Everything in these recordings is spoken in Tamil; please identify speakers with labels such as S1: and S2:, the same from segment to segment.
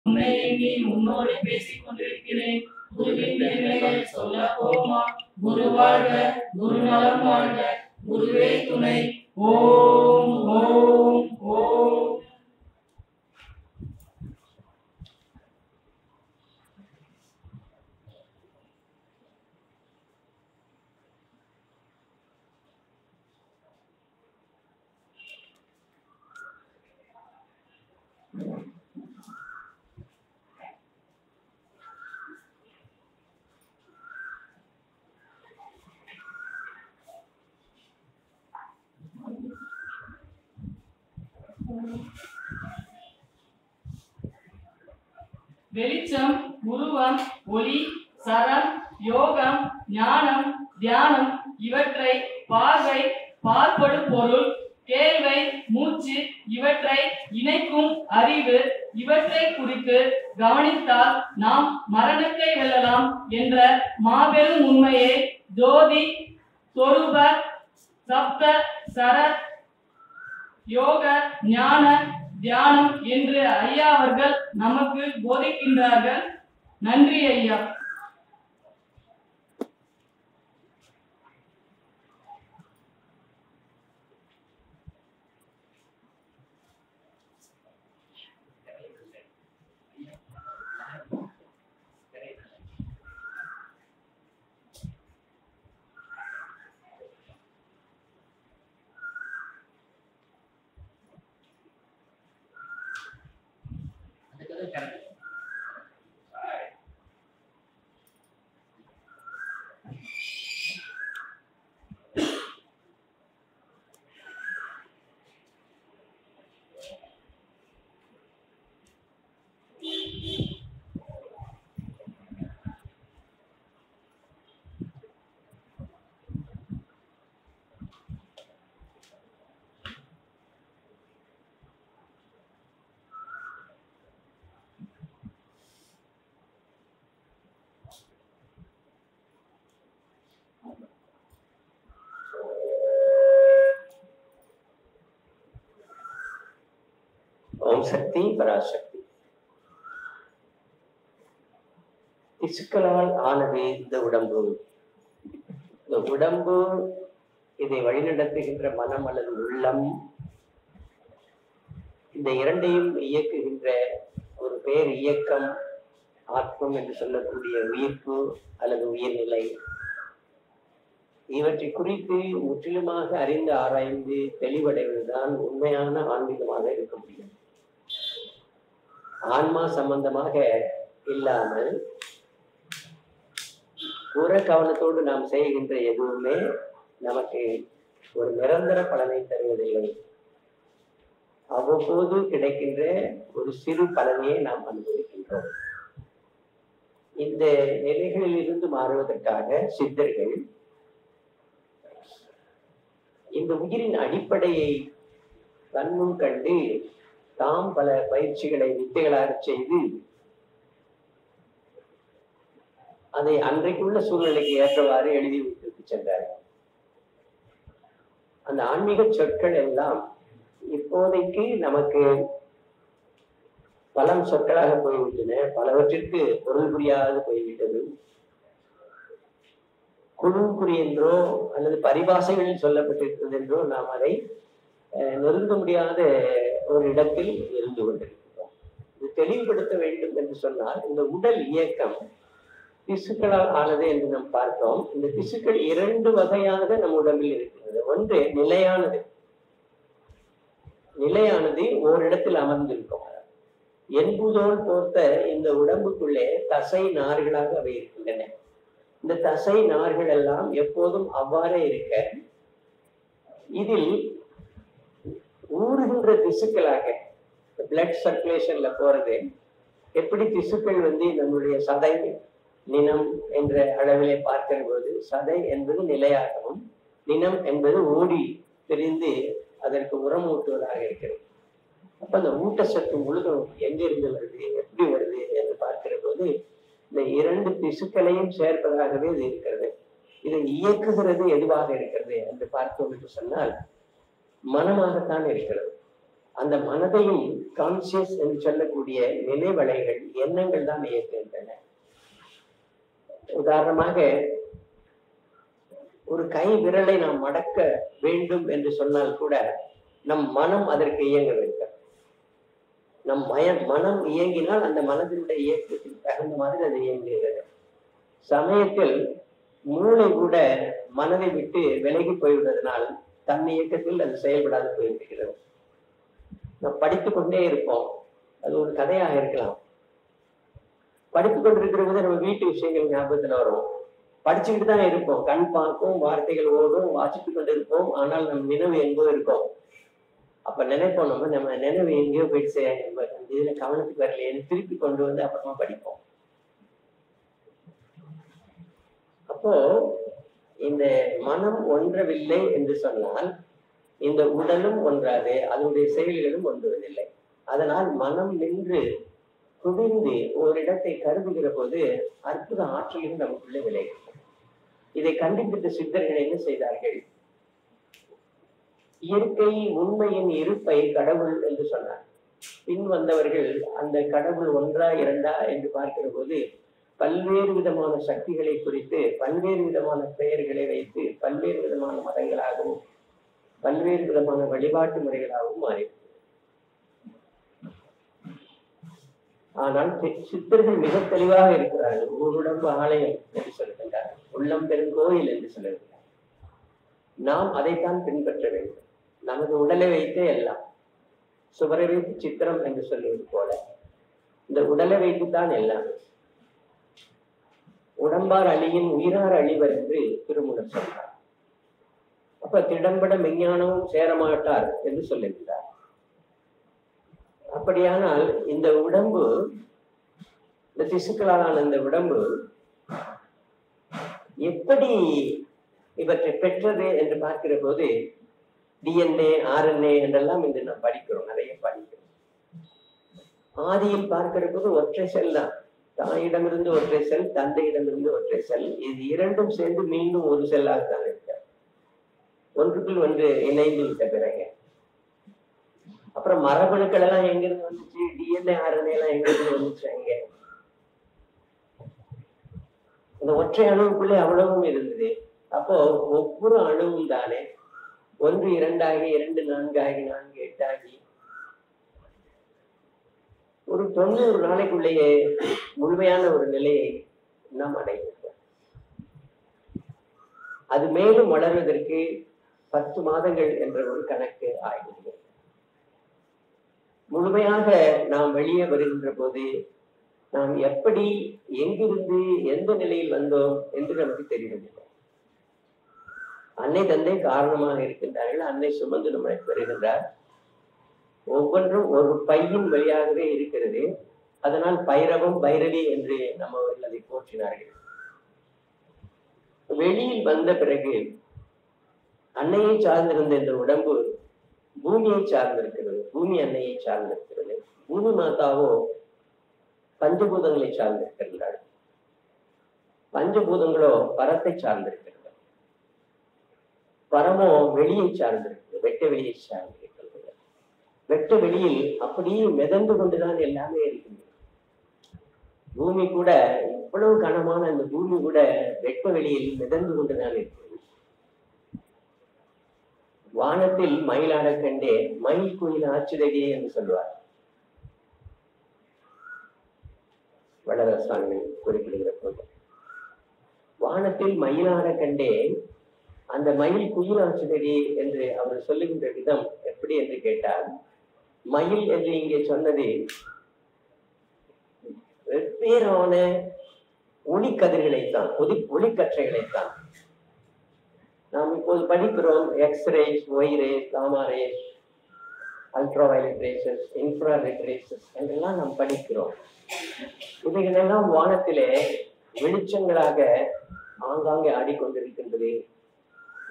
S1: உன்னை எண்ணி உன்னோடு பேசிக் கொண்டிருக்கிறேன். குருவின் பெருமைகள் சொல்ல போமா. குரு வாழ்க, குரு நலம் வாழ்க, குருவே துணை. ஓம் ஓம் ஓம். வெளிச்சம், உருவம், ஒளி, சரம், யோகம், ஞானம், தியானம் இவற்றை பார்வை, பார்ப்படும் பொருள், கேள்வை, மூச்சு இவற்றை இணைக்கும் அறிவு இவற்றை குறித்து கவனித்தால் நாம் மரணத்தை வெல்லலாம் என்ற மாபெரும் உண்மையை ஜோதி, சொரூப, சப்த, சரத், யோக, ஞான, தியானம் என்று ஐயா அவர்கள் நமக்கு போதிக்கின்றார்கள். நன்றி ஐயா.
S2: ஓம் சக்தி பராசக்தி. திசுக்களால் ஆனது இந்த உடம்பு. இந்த உடம்பு இதை வழிநடத்துகின்ற மனம் அல்லது உள்ளம், இந்த இரண்டையும் இயக்குகின்ற ஒரு பேர் இயக்கம், ஆத்மம் என்று சொல்லக்கூடிய உயிர்ப்பு அல்லது உயிர்நிலை, இவற்றை குறித்து முற்றிலுமாக அறிந்து ஆராய்ந்து தெளிவடைவதுதான் உண்மையான ஆன்மீகமாக இருக்க முடியும். ஆன்மா சம்பந்தமாக இல்லாமல் புற கவனத்தோடு நாம் செய்கின்ற எதுவுமே நமக்கு ஒரு நிரந்தர பலனை தருவதில்லை. அவ்வப்போது கிடைக்கின்ற ஒரு சிறு பலனையை நாம் அனுபவிக்கின்றோம். இந்த நிலைகளில் இருந்து மாறுவதற்காக சித்தர்கள் இந்த உயிரின் அடிப்படையை கண்முன் கண்டு தாம் பல பயிற்சிகளை வித்தைகளாக செய்து அதை அன்றைக்குள்ள சூழ்நிலைக்கு ஏற்றவாறு எழுதி விட்டு சென்றார்கள். அந்த ஆன்மீக சொற்கள் எல்லாம் இப்போதைக்கு நமக்கு பலம் சொற்களாக போய்விட்டன, பலவற்றிற்கு பொருள் புரியாது போய்விட்டது. குழுங்குறி என்றோ அல்லது பரிபாசைகளில் சொல்லப்பட்டிருக்கிறது என்றோ நாம் அதை நெருங்க முடியாத ஒரு இடத்தில் இருந்து கொண்டிருக்கிறோம். இது தெளிவுபடுத்த வேண்டும் என்று சொன்னால், இந்த உடல் இயக்கம் திசுக்களால் ஆனது என்று நாம் பார்த்தோம். இந்த திசுக்கள் இரண்டு வகையாக நம் உடம்பில் இருக்கிறது. ஒன்று நிலையானது. நிலையானது ஓரிடத்தில் அமர்ந்திருக்கும். என்புதோல் போர்த்த இந்த உடம்புக்குள்ளே தசை நார்களாக அவை இருக்கின்றன. இந்த தசை நார்கள் எல்லாம் எப்போதும் அவ்வாறே இருக்க, இதில் ஊறுகின்ற திசுக்களாக பிளட் சர்க்குலேஷன்ல போறது, எப்படி திசுக்கள் நம்முடைய சதை நினம் என்ற அளவிலே பார்க்கிற போது சதை என்பது நிலையாகவும் நினம் என்பது ஓடி பிரிந்து அதற்கு உரம் ஊட்டுவதாக இருக்கிறது. அப்ப அந்த ஊட்டச்சத்து முழுதும் எங்கிருந்து வருது, எப்படி வருது என்று பார்க்கிற போது இந்த இரண்டு திசுக்களையும் சேர்ப்பதாகவே இது இருக்கிறது. இதை இயக்குகிறது எதுவாக இருக்கிறது என்று பார்த்தோம் என்று சொன்னால் மனமாகத்தான் இருக்கிறது. அந்த மனதையும் கான்சியஸ் என்று சொல்லக்கூடிய நினைவலைகள், எண்ணங்கள் தான் இயக்குகின்றன. உதாரணமாக ஒரு கை விரலை நாம் மடக்க வேண்டும் என்று சொன்னால் கூட நம் மனம் அதற்கு இயங்க வேண்டும். நம் மனம் இயங்கினால் அந்த மனதினுடைய இயக்கத்துக்கு தகுந்த மாதிரி அது இயங்குகிறது. சமயத்தில் மூளை கூட மனதை விட்டு விலகி போய்விடுவதனால் தன் இயக்கத்தில் அது செயல்படாது போய்விடுகிறது. நாம் படித்துக் கொண்டே இருப்போம். அது ஒரு கதையாக இருக்கலாம். படித்துக் கொண்டிருக்கிற போது நம்ம வீட்டு விஷயங்கள் ஞாபகத்துல வரும். படிச்சுக்கிட்டு தான் இருப்போம். கண் பார்க்கும், வார்த்தைகள் ஓடும், வாசித்து கொண்டு இருப்போம். ஆனால் நம் நினைவு எங்கோ இருக்கும். அப்ப நினைப்போம், நம்ம நினைவு எங்கேயோ போயிடுச்சு, இதுல கவனத்துக்கு வரலையேன்னு திருப்பி கொண்டு வந்து அப்புறமா படிப்போம். அப்போ இந்த மனம் ஒன்றவில்லை என்று சொன்னால் இந்த உடலும் ஒன்றாது, அதனுடைய செயல்களும் ஒன்றுவதில்லை. அதனால் மனம் நின்று குவிந்து ஓரிடத்தை கருதுகிற போது அற்புத ஆற்றலும் நமக்குள்ளே விளையும். இதை கண்டுபிடித்த சித்தர்கள் என்ன செய்தார்கள்? இயற்கை உண்மையின் இருப்பை கடவுள் என்று சொன்னார். பின் வந்தவர்கள் அந்த கடவுள் ஒன்றா இரண்டா என்று பார்க்கிற போது பல்வேறு விதமான சக்திகளை குறித்து பல்வேறு விதமான பெயர்களை வைத்து பல்வேறு விதமான மதங்களாகவும் பல்வேறு விதமான வழிபாட்டு முறைகளாகவும் மாறிவிட்டது. ஆனால் சித்தர்கள் மிக தெளிவாக இருக்கிறார்கள். உடம்பு ஆலயம் என்று சொல்லுகின்றார், உள்ளம் பெருங்கோயில் என்று சொல்லுகின்றார். நாம் அதைத்தான் பின்பற்ற வேண்டும். நமது உடலை வைத்தே எல்லாம், சுவரை வைத்து சித்திரம் என்று சொல்லுவது போல இந்த உடலை வைத்துத்தான் எல்லாம். உடம்பார் அழியின் உயிரார் அழிவர் என்று திருமூலர் சொல்றார். அப்ப திடம்பட மெஞ்ஞானமும் சேரமாட்டார் என்று சொல்லுகிறார். அப்படியானால் இந்த உடம்பு, இந்த திசுக்களான இந்த உடம்பு எப்படி இவற்றை பெற்றது என்று பார்க்கிற போது DNA, RNA என்றெல்லாம் இன்று நாம் படிக்கிறோம், நிறைய படிக்கிறோம். ஆதியில் பார்க்கிற போது ஒற்றை செல் தான். தாயிடமிருந்து ஒற்றை செல், தந்தையிடமிருந்து ஒற்றை செல். இது இரண்டும் சேர்ந்து மீண்டும் ஒரு செல்லாக தான் இருக்க, ஒன்றுக்குள் ஒன்று இணைந்து விட்ட பிறகு அப்புறம் மரபணுக்கள் எல்லாம் எங்கிருந்து வந்துச்சு, DNA, RNA எல்லாம் எங்கிருந்து வந்துச்சு? அங்க இந்த ஒற்றை அணுவுக்குள்ளே அவ்வளவும் இருந்தது. அப்போ ஒவ்வொரு அணுவும் தானே 1 2 ஆகி 2 4 ஆகி 4 8 ஆகி ஒரு 90 நாளைக்குள்ளேயே முழுமையான ஒரு நிலையை நாம் அடைகிறோம். அது மேலும் வளர்வதற்கு 10 மாதங்கள் என்ற ஒரு கணக்கு ஆகிறது. முழுமையாக நாம் வெளியே வருகின்ற போது நாம் எப்படி, எங்கிருந்து, எந்த நிலையில் வந்தோம் என்று நமக்கு தெரியவில்லை. அன்னை தந்தை காரணமாக இருக்கின்றார்கள். அன்னை சுமந்து நம்மை பெறுகின்றார். ஒவ்வொன்றும் ஒரு பையின் வழியாகவே இருக்கிறது. அதனால் பைரவம் பைரவி என்று நம்ம அதை போற்றினார்கள். வெளியில் வந்த பிறகு அன்னையை சார்ந்திருந்த இந்த உடம்பு பூமியை சார்ந்திருக்கிறது. பூமி அன்னையை சார்ந்திருக்கிறது. பூமி மாதாவோ பஞ்சபூதங்களை சார்ந்திருக்கிறார்கள். பஞ்சபூதங்களோ பரத்தை சார்ந்திருக்கிறது. பரமோ வெளியை சார்ந்திருக்கிறது, வெட்ட வெளியை சார்ந்திருக்கிறது. வெட்ட வெளியில் அப்படியே மிதந்து கொண்டுதான் எல்லாமே இருக்கின்றது. பூமி கூட இவ்வளவு கனமான இந்த பூமி கூட வெட்ட வெளியில் மிதந்து கொண்டுதான் இருக்கிறது. வானத்தில் மயிலாட கண்டே மயில் குயில் ஆச்சுதடி என்று சொல்வார் வடரசாமி குறிப்பிடுகிற போது. வானத்தில் மயிலாட கண்டே, அந்த மயில் குயில் ஆச்சுதடி என்று அவர் சொல்லுகின்ற விதம் எப்படி என்று கேட்டால், மயில் என்று இங்கே சொன்னது வெவ்வேறான ஒளிக்கதிர்களைத்தான், ஒளிக்கற்றைகளைத்தான். நாம் இப்போது படிக்கிறோம் X rays, Y rays, gamma rays, ultraviolet rays, infrared rays என்றெல்லாம் நாம் படிக்கிறோம். இவைகளெல்லாம் வானத்திலே வெளிச்சங்களாக ஆங்காங்கே ஆடிக்கொண்டிருக்கின்றது.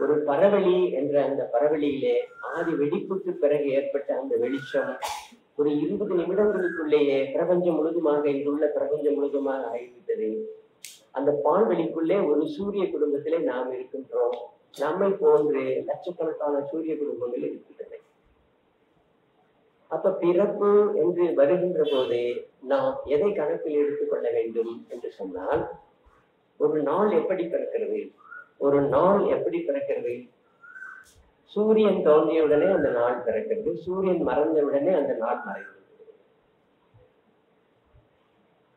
S2: ஒரு பரவெளி என்ற அந்த பரவெளியிலே ஆதி வெடிப்புக்கு பிறகு ஏற்பட்ட அந்த வெளிச்சம் ஒரு 20 நிமிடங்களுக்குள்ளேயே பிரபஞ்சம் முழுதுமாக, இங்குள்ள பிரபஞ்சம் முழுதுமாக ஆகிவிட்டது. அந்த பால்வெளிக்குள்ளே ஒரு சூரிய குடும்பத்திலே நாம் இருக்கின்றோம். நம்மை போன்று லட்சக்கணக்கான சூரிய குடும்பங்கள் இருக்கின்றன. அப்ப பிறப்பு என்று வருகின்ற போது நாம் எதை கணக்கில் எடுத்துக்கொள்ள வேண்டும் என்று சொன்னால், ஒரு நாள் எப்படி பிறக்கிறது? ஒரு நாள் எப்படி பிறக்கிறது? சூரியன் தோன்றியவுடனே அந்த நாள் பிறக்கிறது, சூரியன் மறைந்தவுடனே அந்த நாள் மறைகிறது.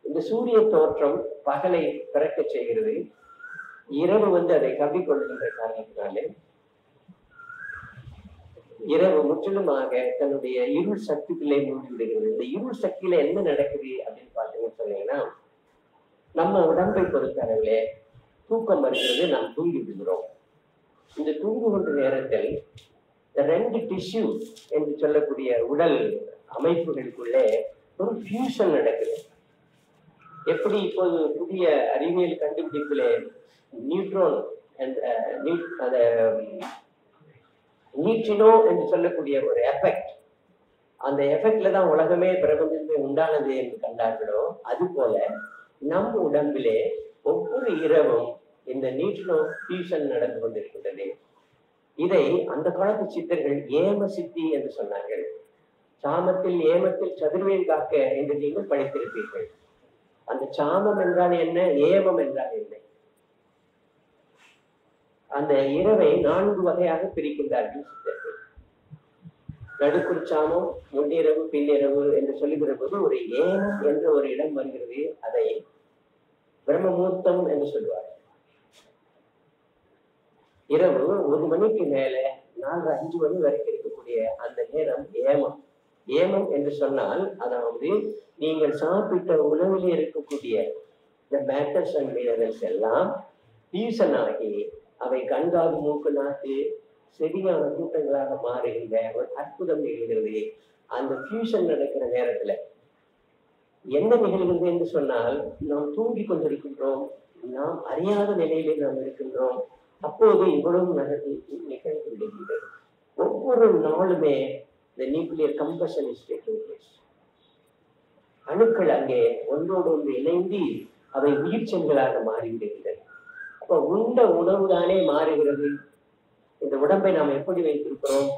S2: இந்த சூரிய தோற்றம் பகலை பிறக்க செய்கிறது, இரவு அதை கவ்விக்கொள்கின்ற காரணத்தினாலே இரவு முற்றிலுமாக தன்னுடைய இருள் சக்திக்குள்ளே மூழ்கி விடுகிறது. இந்த இருள் சக்தியில என்ன நடக்குது அப்படின்னு பார்த்தீங்கன்னு சொன்னீங்கன்னா, நம்ம உடம்பை பொறுத்தளவிலே தூக்கம் வருகிறது, நாம் தூங்கி விடுகிறோம். இந்த தூங்குகின்ற நேரத்தில் இந்த 2 டிஷ்யூ என்று சொல்லக்கூடிய உடல் அமைப்புகளுக்குள்ளே ஒரு ஃபியூஷன் நடக்குது. எப்படி இப்போது புதிய அறிவியல் கண்டுபிடிப்பிலே நியூட்ரோன் நியூட்ரினோ என்று சொல்லக்கூடிய ஒரு எஃபெக்ட், அந்த எஃபெக்ட்ல தான் உலகமே பிரபஞ்சமே உண்டானது என்று கண்டார்களோ, அது போல நம் உடம்பிலே ஒவ்வொரு இரவும் இந்த நியூட்ரினோ ஃபியூஷன் நடந்து கொண்டிருக்கின்றது. இதை அந்த காலத்து சித்தர்கள் ஏம சித்தி என்று சொன்னார்கள். சாமத்தில் ஏமத்தில் சதுர்வேல் காக்க என்று நீங்கள் படித்திருப்பீர்கள். அந்த சாமம் என்றால் என்ன, ஏமம் என்றால் என்ன? அந்த இரவை 4 வகையாக பிரிக்கின்றார்கள் சித்தர்கள். நடுக்குள் சாமம், முன்னிரவு, பின்னிரவு என்று சொல்லுகிற போது ஒரு ஏமம் என்ற ஒரு இடம் வருகிறது. அதை பிரம்மமுகூர்த்தம் என்று சொல்லுவார்கள். இரவு 1 மணிக்கு மேல 4-5 மணி வரைக்கும் இருக்கக்கூடிய அந்த நேரம் ஏமம். ஏமம் என்று சொன்னால், அதாவது நீங்கள் சாப்பிட்ட உணவிலே இருக்கக்கூடிய இந்த மேட்டர்ஸ் அண்ட் மினரல்ஸ் எல்லாம் ஃபியூஷன் ஆகி அவை கண்காது மூக்கு நாட்டு செடியான கூட்டங்களாக மாறுகின்ற ஒரு அற்புதம் நிகழ்கிறது. அந்த ஃபியூஷன் நடக்கிற நேரத்துல என்ன நிகழ்கிறது என்று சொன்னால், நாம் தூங்கி கொண்டிருக்கின்றோம், நாம் அறியாத நிலையிலே நாம் இருக்கின்றோம். அப்போது இவ்வளவு நிகழ்கின்றது. ஒவ்வொரு நாளுமே இந்த nuclear combustion is taking place. அணுக்கள் அங்கே ஒன்றோடு ஒன்று இணைந்து அவை உயிர் செல்களாக மாறிவிடுகின்றன. அப்ப உண்ட உணவு தானே மாறுகிறது. இந்த உடம்பை நாம் எப்படி வைத்திருக்கிறோம்?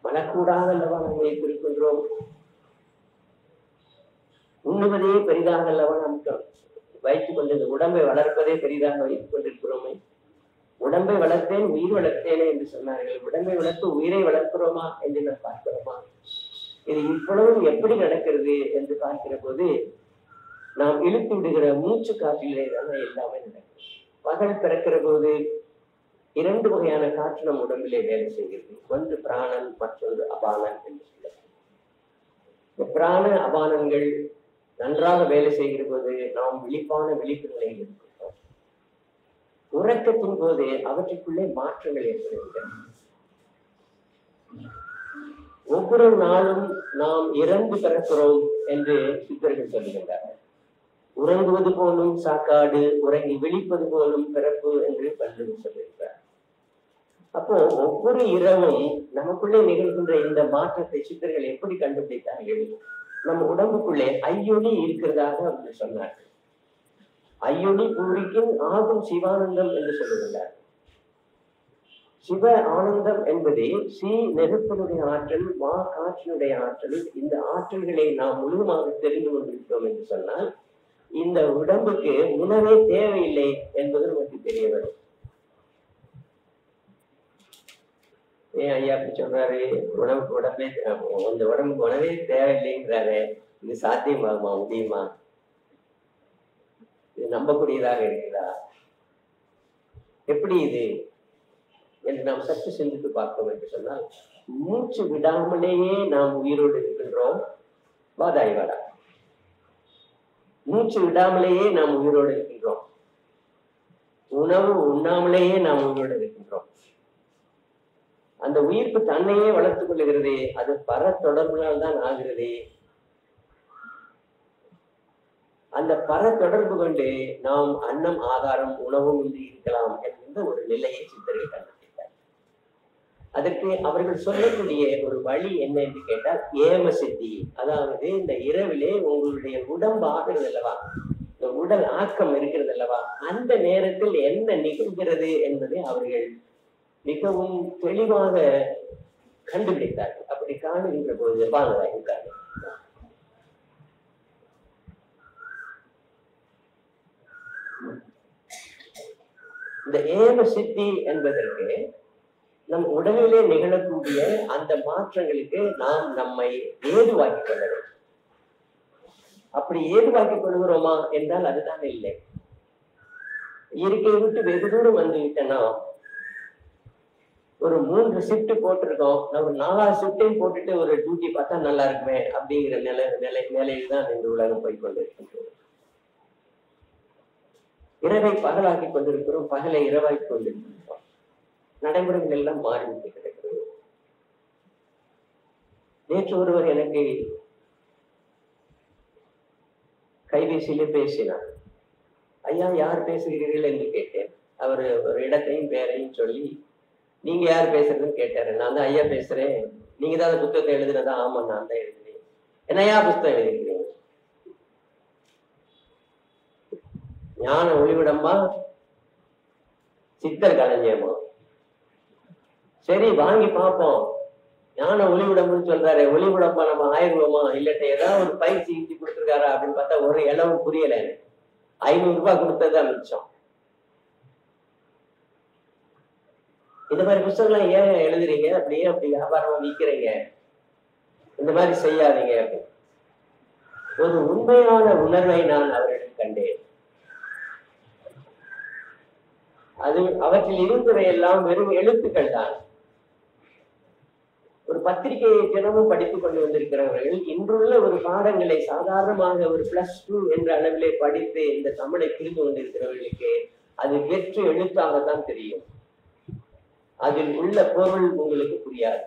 S2: மலக்கூடாக அல்லவா நாம் வைத்திருக்கின்றோம். உண்ணுவதே பெரிதாக அல்லவா நாம் வைத்துக் கொண்டு இந்த உடம்பை வளர்ப்பதே பெரிதாக வைத்துக் கொண்டிருக்கிறோமே. உடம்பை வளர்த்தேன் உயிர் வளர்த்தேனே என்று சொன்னார்கள். உடம்பை வளர்த்து உயிரை வளர்க்கிறோமா என்று நாம் பார்க்கிறோமா? இது இவ்வளவு எப்படி நடக்கிறது என்று பார்க்கிற போது, நாம் இழுத்து விடுகிற மூச்சு காற்றிலே தான் எல்லாமே நடக்கும். பகல் பிறக்கிற போது 2 வகையான காற்று நம் உடம்பிலே வேலை செய்கிறது. ஒன்று பிராணன், மற்றொன்று அபானன் என்று சொல்லுவாங்க. இந்த பிராண அபானங்கள் நன்றாக வேலை செய்கிற போது நாம் விழிப்பான விழிப்பு நிலையில் இருக்கின்றோம். உறக்கத்தின் போது அவற்றுக்குள்ளே மாற்றங்கள் ஏற்படுகின்றன. ஒவ்வொரு நாளும் நாம் இறந்து பிறக்கிறோம் என்று சித்தர்கள் சொல்லுகின்றார்கள். உறங்குவது போலும் சாக்காடு, உறங்கி விழிப்பது போலும் பிறப்பு என்று பல்லுவர் சொல்லியிருக்கிறார். அப்போ ஒவ்வொரு இரவும் நமக்குள்ளே நிகழ்கின்ற இந்த மாற்றத்தை சித்தர்கள் எப்படி கண்டுபிடித்தார்கள்? நம்ம உடம்புக்குள்ளே ஐயொலி இருக்கிறதாக அப்படி சொன்னார்கள். ஐயொலி பூரிக்கும் ஆகும் சிவானந்தம் என்று சொல்லுகின்றார். சிவ ஆனந்தம் என்பது நெருப்பினுடைய ஆற்றல், காற்றினுடைய ஆற்றல். இந்த ஆற்றல்களை நாம் முழுவதுமாக தெரிந்து கொண்டிருக்கிறோம் என்று சொன்னால், இந்த உடம்புக்கு உணவே தேவையில்லை என்பது நமக்கு தெரிய வரும். ஏன் ஐயா அப்படி சொல்றாரு? உடம்பே இந்த உடம்புக்கு உணவே தேவையில்லைங்கிறாரு. இது சாத்தியமாகுமா, முடியுமா? இது நம்பக்கூடியதாக இருக்குதா? எப்படி இது என்று நாம் சற்று சிந்தித்து பார்ப்போம் என்று சொன்னால், மூச்சு விடாமலேயே நாம் உயிரோடு இருக்கின்றோம். வாதாய் வாடா. மூச்சு விடாமலேயே நாம் உயிரோடு இருக்கின்றோம். உணவு உண்ணாமலேயே நாம் உயிரோடு இருக்கின்றோம். அந்த உயிர்ப்பு தன்னையே வளர்த்துக் கொள்ளுகிறது. அது பர தொடர்புனால் தான் ஆகிறது. அந்த பர தொடர்பு கொண்டு நாம் அன்னம் ஆதாரம் உணவும் இன்றி இருக்கலாம் என்கின்ற ஒரு நிலையை சித்தர்கள் கண்டுபிடித்தார். அதற்கு அவர்கள் சொல்லக்கூடிய ஒரு வழி என்ன என்று கேட்டால் ஏம சித்தி. அதாவது இந்த இரவிலே உங்களுடைய உடம்பு ஆகிறது அல்லவா, இந்த உடல் ஆக்கம் இருக்கிறது அல்லவா, அந்த நேரத்தில் என்ன நிகழ்கிறது என்பதை அவர்கள் மிகவும் தெளிவாக கண்டுபிடித்தார்கள். அப்படி காணுகின்ற போது வாங்கலாயிருக்கார்கள். இந்த ஏவ சித்தி என்பதற்கு நம் உடலிலே நிகழக்கூடிய அந்த மாற்றங்களுக்கு நாம் நம்மை ஏதுவாக்கிக் கொள்ள வேண்டும். அப்படி ஏதுவாக்கிக் கொள்கிறோமா என்றால் அதுதான் இல்லை. இயற்கையை விட்டு வெகு தூரம் வந்து விட்டனா ஒரு 3 ஷிப்ட் போட்டிருக்கோம், நம்ம 4வது ஷிப்டையும் போட்டுட்டு ஒரு டியூட்டி பார்த்தா நல்லா இருக்குமே அப்படிங்கிற நிலையில் தான் இந்த உலகம் போய்கொண்டிருக்கின்றோம். இரவை பகலாக்கி கொண்டிருக்கிறோம், பகலை இரவாக்கி கொண்டிருக்கின்றோம். நடைமுறைகள் எல்லாம் மாறிவிட்டு கிடக்கிறது. நேற்று ஒருவர் எனக்கு கைபேசியிலே பேசினார். ஐயா யார் பேசுகிறீர்கள் என்று கேட்டேன். அவர் ஒரு இடத்தையும் பேரையும் சொல்லி நீங்க யார் பேசுறதுன்னு கேட்டாரு. நான் தான் ஐயா பேசுறேன். நீங்க தான் அந்த புத்தகத்தை எழுதுனதா? ஆமா நான் தான் எழுதுறேன். என்னையா புத்தகம் எழுதிக்கிறீங்க? ஞான ஒளிவிடமா சித்தர் களஞ்சியமா? சரி வாங்கி பார்ப்போம். ஞான ஒளிவிடம்னு சொல்றாரு, ஒளிவிடமா நம்ம ஆயிடுவோமா இல்லட்ட ஏதாவது ஒரு பயிற்சி இஞ்சி கொடுத்துருக்காரா அப்படின்னு பார்த்தா ஒரு இளவு புரியல. 500 ரூபாய் கொடுத்ததுதான் மிச்சம். இந்த மாதிரி புத்தகம்லாம் ஏன் எழுதுறீங்க? அப்படியே அப்படி வியாபாரமா விற்கிறீங்க? இந்த மாதிரி செய்யாதீங்க. ஒரு உண்மையான உணர்வை நான் அவரிடம் கண்டேன். அது அவற்றில் இருந்தவை எல்லாம் வெறும் எழுத்துக்கள் தான். ஒரு பத்திரிகையை தினமும் படித்துக் கொண்டு வந்திருக்கிறவர்கள் இன்றுள்ள ஒரு பாடங்களை சாதாரணமாக ஒரு +2 என்ற அளவிலே படித்து இந்த தமிழை புரிந்து கொண்டிருக்கிறவர்களுக்கு அது வெற்று எழுத்தாகத்தான் தெரியும். அதில் உள்ள பொருள் உங்களுக்கு புரியாது,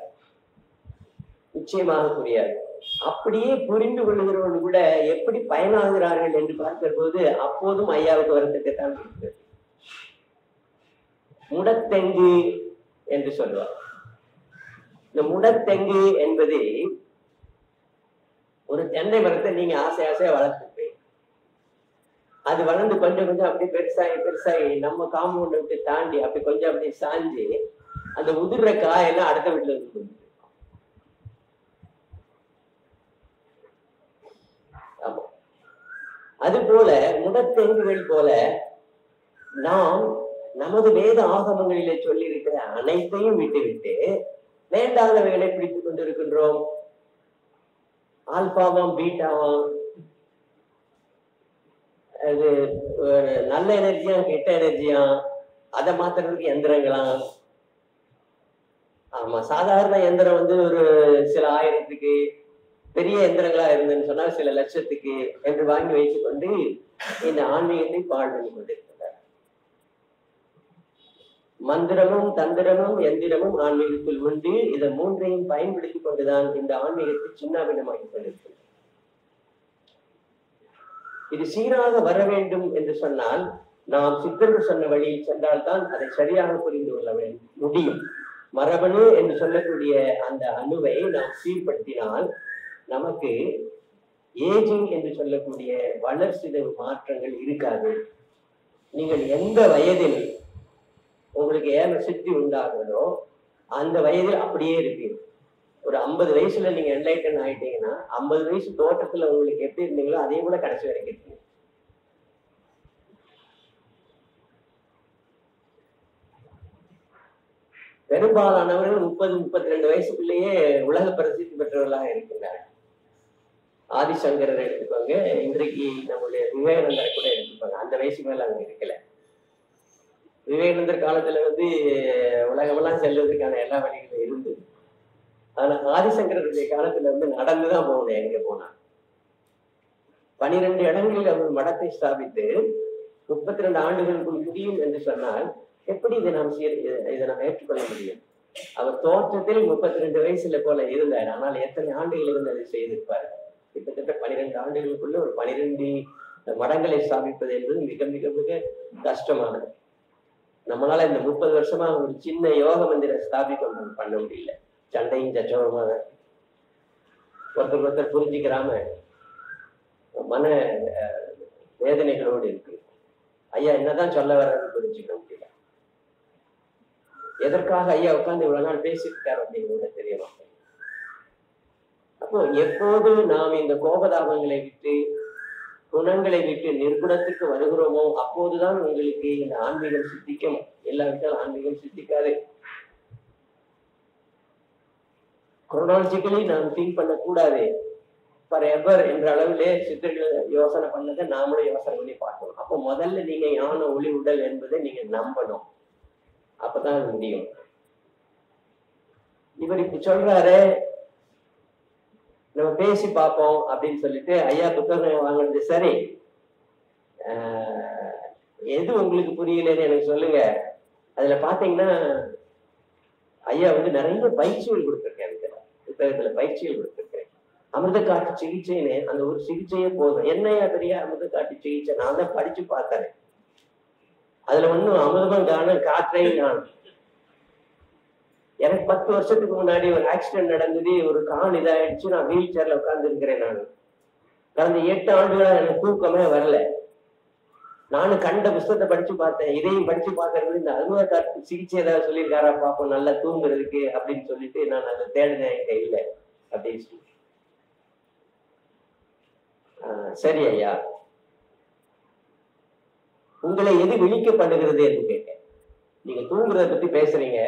S2: நிச்சயமாக புரியாது. அப்படியே புரிந்து கொள்ளுகிறவர்கள் கூட எப்படி பயனாகிறார்கள் என்று பார்க்கிற போது அப்போதும் ஐயாவுக்கு வருத்தத்தைத்தான் இருக்கிறது. முடத்தெங்கு என்று சொல்வார். இந்த முடத்தெங்கு என்பது ஒரு தென்னை மரத்தை நீங்க ஆசையா வளர்த்துப்பீங்க. அது வளர்ந்து கொஞ்சம் கொஞ்சம் அப்படி பெருசாகி நம்ம காம்பவுண்ட் விட்டு தாண்டி அப்படி கொஞ்சம் அப்படி சாஞ்சு அந்த உதிர்ற காயெல்லாம் அடுத்த வீட்டுல இருந்து. ஆமா, அது போல முடத்தெங்குகள் போல நாம் நமது வேத ஆகமங்களிலே சொல்லி இருக்கிற அனைத்தையும் விட்டுவிட்டு வேண்டாதவைகளை பிடித்துக் கொண்டிருக்கின்றோம். ஆல்பாவாம் பீட்டாவாம், அது ஒரு நல்ல எனர்ஜியா கெட்ட எனர்ஜியா, அதை மாத்துறதுக்கு எந்திரங்களாம். ஆமா, சாதாரண எந்திரம் வந்து ஒரு சில ஆயிரத்துக்கு, பெரிய எந்திரங்களா இருந்துன்னு சொன்னா சில லட்சத்துக்கு என்று வாங்கி வைத்துக் கொண்டு இந்த ஆன்மீகத்தை பாழ் பண்ணி கொண்டிருக்கிறார். மந்திரமும் தந்திரமும் எந்திரமும் ஆன்மீகத்தில் உண்டு. இதை 3ஐயும் பயன்படுத்திக் கொண்டுதான் இந்த ஆன்மீகத்தை சின்னாபின்னமாக்கி கொண்டிருக்கிறது. இது சீராக வர வேண்டும் என்று சொன்னால் நாம் சித்தர்கள் சொன்ன வழியில் சென்றால்தான் அதை சரியாக புரிந்து கொள்ள முடியும். மரபணு என்று சொல்லக்கூடிய அந்த அணுவை நாம் சீர்படுத்தினால் நமக்கு ஏஜிங் என்று சொல்லக்கூடிய வளர்சிதை மாற்றங்கள் இருக்காது. நீங்கள் எந்த வயதில் உங்களுக்கு ஏன சித்தி உண்டாகுதோ அந்த வயதில் அப்படியே இருப்பீங்க. ஒரு 50 வயசுல நீங்க என்லைட்டன் ஆயிட்டீங்கன்னா 50 வயசு தோட்டத்துல உங்களுக்கு எப்படி இருந்தீங்களோ அதே போல கடைசி வரைக்கும் இருப்பீங்க. பெரும்பாலானவர்கள் 30-32 வயசுக்குள்ளேயே உலக பிரசித்தி பெற்றவர்களாக இருக்கின்றார்கள். ஆதிசங்கரர் எடுத்துக்கோங்க, இன்றைக்கு நம்முடைய விவேகானந்தரை கூட எடுத்துப்பாங்க. அந்த வயசு மேல அங்க இருக்கல. விவேகானந்தர் காலத்துல வந்து உலகமெல்லாம் செல்வதற்கான எல்லா வழிகளும் இருந்தது. ஆனா ஆதிசங்கரருடைய காலத்துல வந்து நடந்துதான் போகணும். எங்க போனா 12 இடங்களில் அவர் மடத்தை ஸ்தாபித்து 32 ஆண்டுகளுக்குள் முடியும் என்று சொன்னால் எப்படி இதை நாம் ஏற்றுக்கொள்ள முடியும்? அவர் தோற்றத்தில் 32 வயசுல போல இருந்தார். ஆனால் எத்தனை ஆண்டுகள் இருந்து அதை செய்திருப்பார்? கிட்டத்தட்ட 12 ஆண்டுகளுக்குள்ள ஒரு 12 மடங்களை ஸ்தாபிப்பது என்பது மிக மிக மிக கஷ்டமானது. நம்மளால இந்த 30 வருஷமா ஒரு சின்ன யோக மந்திர ஸ்தாபிக்க பண்ண முடியல. சண்டையும் சச்சரவுமாக ஒருத்தர் புரிஞ்சுக்கிறாம மன வேதனைகளோடு இருக்கு. ஐயா என்னதான் சொல்ல வர்றது புரிஞ்சுக்க முடியல. எதற்காக ஐயா உட்கார்ந்து இவ்வளவு நாள் பேசிட்டு இருக்காரு அப்படிங்கிறத தெரியல. அப்போ எப்போது நாம் இந்த கோபதாபங்களை விட்டு குணங்களை விட்டு நிர்குணத்துக்கு வருகிறோமோ அப்போதுதான் உங்களுக்கு இந்த ஆன்மீகம் சித்திக்கும். இல்லாவிட்டால் ஆன்மீகம் சித்திக்காது. குரோனாலஜிக்கலி நாம் திங்க் பண்ணக்கூடாது. ஃபார் எவர் என்ற அளவிலே சித்தர்கள் யோசனை பண்ணதை நாமளும் யோசனை பண்ணி பார்க்கணும். அப்போ முதல்ல நீங்க ஞான ஒளி உடல் என்பதை நீங்க நம்பணும். அப்பதான் முடியும். இவர் இப்படி சொல்றாரு, நம்ம பேசி பார்ப்போம் அப்படின்னு சொல்லிட்டு ஐயா புத்தகம் வாங்கினது சரி. எது உங்களுக்கு புரியலன்னு எனக்கு சொல்லுங்க. அதுல பாத்தீங்கன்னா ஐயா வந்து நிறைய பயிற்சிகள் கொடுத்துருக்கேன். புத்தகத்துல பயிற்சிகள் கொடுத்துருக்கேன். அமிர்த காட்டு சிகிச்சைன்னு அந்த ஒரு சிகிச்சையே போதும். என்னையா பெரிய அமிர்த காட்டு சிகிச்சை? நான் தான் படிச்சு பார்த்தேன். அதுல ஒன்னும் அமிர்தம் காணும் காற்றையும் காணும். எனக்கு 10 வருஷத்துக்கு முன்னாடி ஒரு ஆக்சிடென்ட் நடந்தது. ஒரு கால் இதாயிடுச்சு. நான் வீல் சேர்ல உட்கார்ந்து இருக்கிறேன். நான் கடந்த 8 ஆண்டுகளா எனக்கு தூக்கமே வரல. நானும் கண்ட புஸ்தகத்தை படிச்சு பார்த்தேன். இதையும் படிச்சு பார்க்கறது இந்த அமிர்த காட்டு சிகிச்சை ஏதாவது சொல்லியிருக்காரா பார்ப்போம் நல்லா தூங்குறதுக்கு அப்படின்னு சொல்லிட்டு நான் அதை தேடினேன். என்கிட்ட இல்லை அப்படின்னு சொல்லி. சரி ஐயா, உங்களை எது விழிக்கப்படுகிறது என்று கேட்டேன். நீங்க தூங்குறத பத்தி பேசுறீங்க,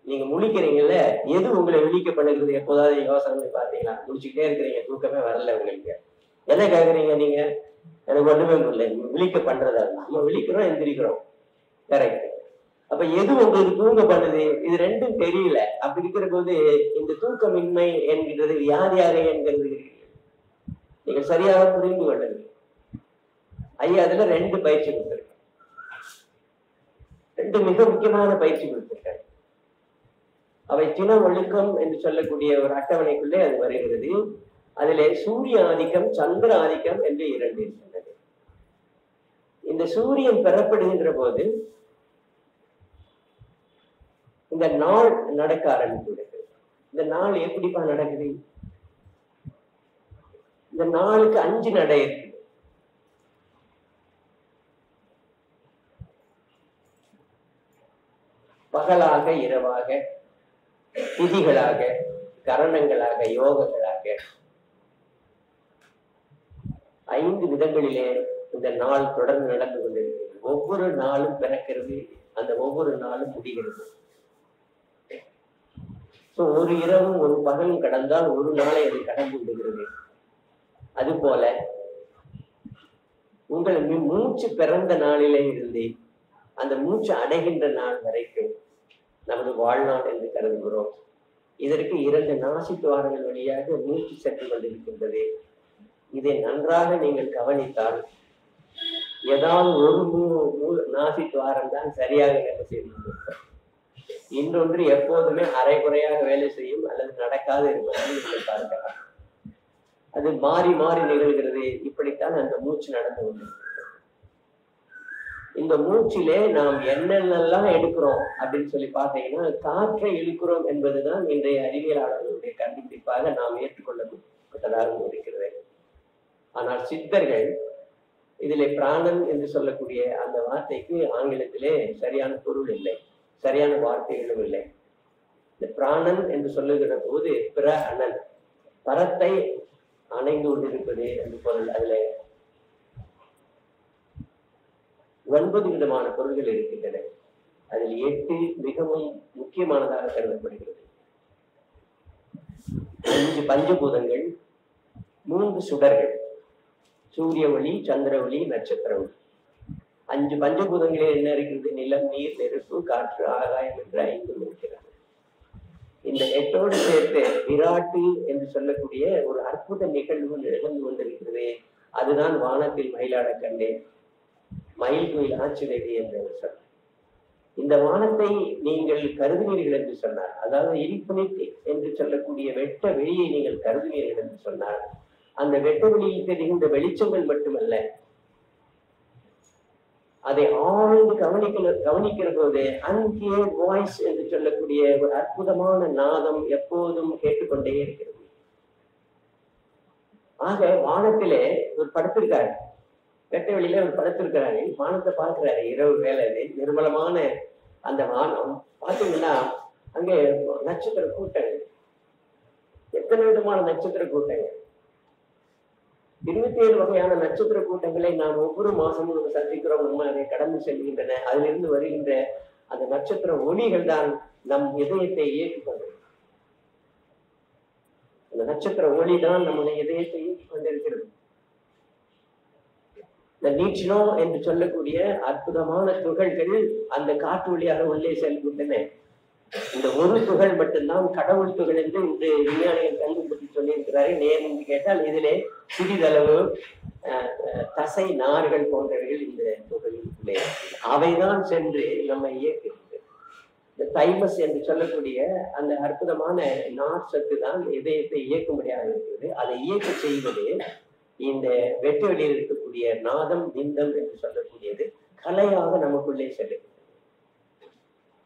S2: நீங்க முழிக்கிறீங்கல்ல, எது உங்களை விழிக்கப்படுகிறது? எப்போதாவது யோசனை பார்த்தீங்களா? முடிச்சுக்கிட்டே இருக்கிறீங்க, தூக்கமே வரல உங்களுக்கு. என்ன கேக்குறீங்க நீங்க? எனக்கு ஒண்ணுமே இல்லை. விழிக்க பண்றதா? நம்ம விழிக்கிறோம், எந்திரிக்கிறோம். கரெக்ட். அப்ப எது உங்களுக்கு தூங்க பண்ணுது? இது ரெண்டும் தெரியல. அப்படி இருக்கிற போது இந்த தூக்கமின்மை என்கிறது வியாதியாக என்கிறது நீங்க சரியாக புரிந்து கொள்ளுங்க. ஐயா அதுல 2 பயிற்சி கொடுத்திருக்கேன். 2 மிக முக்கியமான பயிற்சி கொடுத்திருக்கேன். அவை தின ஒழுக்கம் என்று சொல்லக்கூடிய ஒரு அட்டவணைக்குள்ளே அது வருகிறது. அதிலே சூரிய ஆதிக்கம், சந்திர ஆதிக்கம் என்று 2 இருக்கின்றது. இந்த சூரியன் பெறப்படுகின்ற போது இந்த நாள் நடக்க ஆரம்பிக்கிறது. இந்த நாள் எப்படிப்பா நடக்குது? இந்த நாளுக்கு 5 நடை இருக்கு. பகலாக, இரவாக, திதிகளாக, கரணங்களாக, யோகங்களாக 5 விதங்களிலே இந்த நாள் தொடர்ந்து நடந்து கொண்டிருக்கிறது. ஒவ்வொரு நாளும் பிறக்கிறது, அந்த ஒவ்வொரு நாளும் முடிகிறது. ஒரு இரவும் ஒரு பகலும் கடந்தால் ஒரு நாளை அது கடந்து விடுகிறது. அது போல உங்கள் மூச்சு பிறந்த நாளிலே இருந்து அந்த மூச்சு அடைகின்ற நாள் வரைக்கும் நமது வாழ்நாள் என்று கருதுகிறோம். இதற்கு 2 நாசி துவாரங்கள் வழியாக மூச்சு சென்று கொண்டிருக்கின்றது. இதை நன்றாக நீங்கள் கவனித்தால் ஏதாவது ஒரு நாசி துவாரம் தான் சரியாக வேலை செய்யும். இன்னொன்று எப்போதுமே அரைகுறையாக வேலை செய்யும் அல்லது நடக்காது இருப்பதை நீங்கள் பார்க்கலாம். அது மாறி மாறி நிகழ்கிறது. இப்படித்தான் அந்த மூச்சு நடந்து கொண்டிருக்கிறது. இந்த மூச்சிலே நாம் என்னென்னலாம் எடுக்கிறோம் அப்படின்னு சொல்லி பார்த்தீங்கன்னா, காற்றை இழுக்கிறோம் என்பதுதான் இன்றைய அறிவியலாளர்களுடைய கண்டுபிடிப்பாக நாம் ஏற்றுக்கொள்ளப்பட்டதாக இருக்கிறது. ஆனால் சித்தர்கள் இதிலே பிராணன் என்று சொல்லக்கூடிய அந்த வார்த்தைக்கு ஆங்கிலத்திலே சரியான பொருள் இல்லை, சரியான வார்த்தைகளும் இல்லை. இந்த பிராணன் என்று சொல்லுகிற போது பிற அனன், பரத்தை அணைந்து கொண்டிருப்பது என்று பொருள். அதுல 9 விதமான பொருள்கள் இருக்கின்றன. அதில் 8 மிகவும் முக்கியமானதாக கருதப்படுகிறது. 5 பஞ்சபூதங்கள், 3 சுடர்கள், சூரிய ஒளி, சந்திர ஒளி, நட்சத்திர ஒளி. 5 பஞ்சபூதங்களில் என்ன இருக்கிறது? நிலம், நீர், நெருப்பு, காற்று, ஆகாயம் என்ற 5 இருக்கிறது. இந்த 8ஓடு சேர்த்து விராட்டு என்று சொல்லக்கூடிய ஒரு அற்புத நிகழ்வு நிகழ்ந்து கொண்டிருக்கிறது. அதுதான் வானத்தில் மயிலாட கண்டேன், மயில் கோயில் ஆட்சியடி என்று சொன்னார். இந்த வானத்தை நீங்கள் கருதுவீர்கள் என்று சொன்னார், அதாவது இன்ஃபினிட்டி என்று சொல்லக்கூடிய வெட்ட வெளியை நீங்கள் கருதுவீர்கள் என்று சொன்னார், அந்த வெட்ட வெளியில் தெரிகின்ற வெளிச்சங்கள் மட்டுமல்ல, அதை ஆழ்ந்து கவனிக்கிற போது அன்ஹியர்ட் வாய்ஸ் என்று சொல்லக்கூடிய ஒரு அற்புதமான நாதம் எப்போதும் கேட்டுக்கொண்டே இருக்கிறது. ஆக வானத்திலே ஒரு படுத்திருக்காரு, வெட்ட வெளியில ஒரு படுத்திருக்கிறாரு, வானத்தை பார்க்கிறாரு. இரவு வேலை, நிர்மலமான அந்த வானம் பார்த்தீங்கன்னா அங்கே நட்சத்திர கூட்டங்கள், எத்தனை விதமான நட்சத்திர கூட்டங்கள், 27 வகையான நட்சத்திர கூட்டங்களை நாம் ஒவ்வொரு மாசமும் சந்திக்கிறோம். நம்ம அதை கடந்து செல்கின்றன. அதிலிருந்து வருகின்ற அந்த நட்சத்திர ஒளிகள் தான் நம் இதயத்தை இயக்கிக் அந்த நட்சத்திர ஒளி தான் நம்முடைய இதயத்தை இயக்கிக் கொண்டிருக்கிறது. இந்த நீச்சினோ என்று சொல்லக்கூடிய அற்புதமான துகள்கள் அந்த காற்று வழியாக உள்ளே செல்கின்றன. இந்த ஒரு துகள் மட்டும்தான் கடவுள் துகள் என்று இன்று விஞ்ஞானிகள் கண்டுபிடித்து சொல்லியிருக்கிறாரு. நேர்ந்து கேட்டால் இதிலே சிறிதளவு தசை நார்கள் போன்றவைகள் இந்த துகளில் அவைதான் சென்று நம்ம இயக்குகிறது. இந்த தைமஸ் என்று சொல்லக்கூடிய அந்த அற்புதமான நார் சத்து தான் இதயத்தை இயக்கும்படியாக இருக்கிறது. அதை இயக்க செய்வது இந்த வெட்டு வெளியில் இருக்கக்கூடிய நாதம், விந்தம் என்று சொல்லக்கூடியது கலையாக நமக்குள்ளே செல்லுகிறது.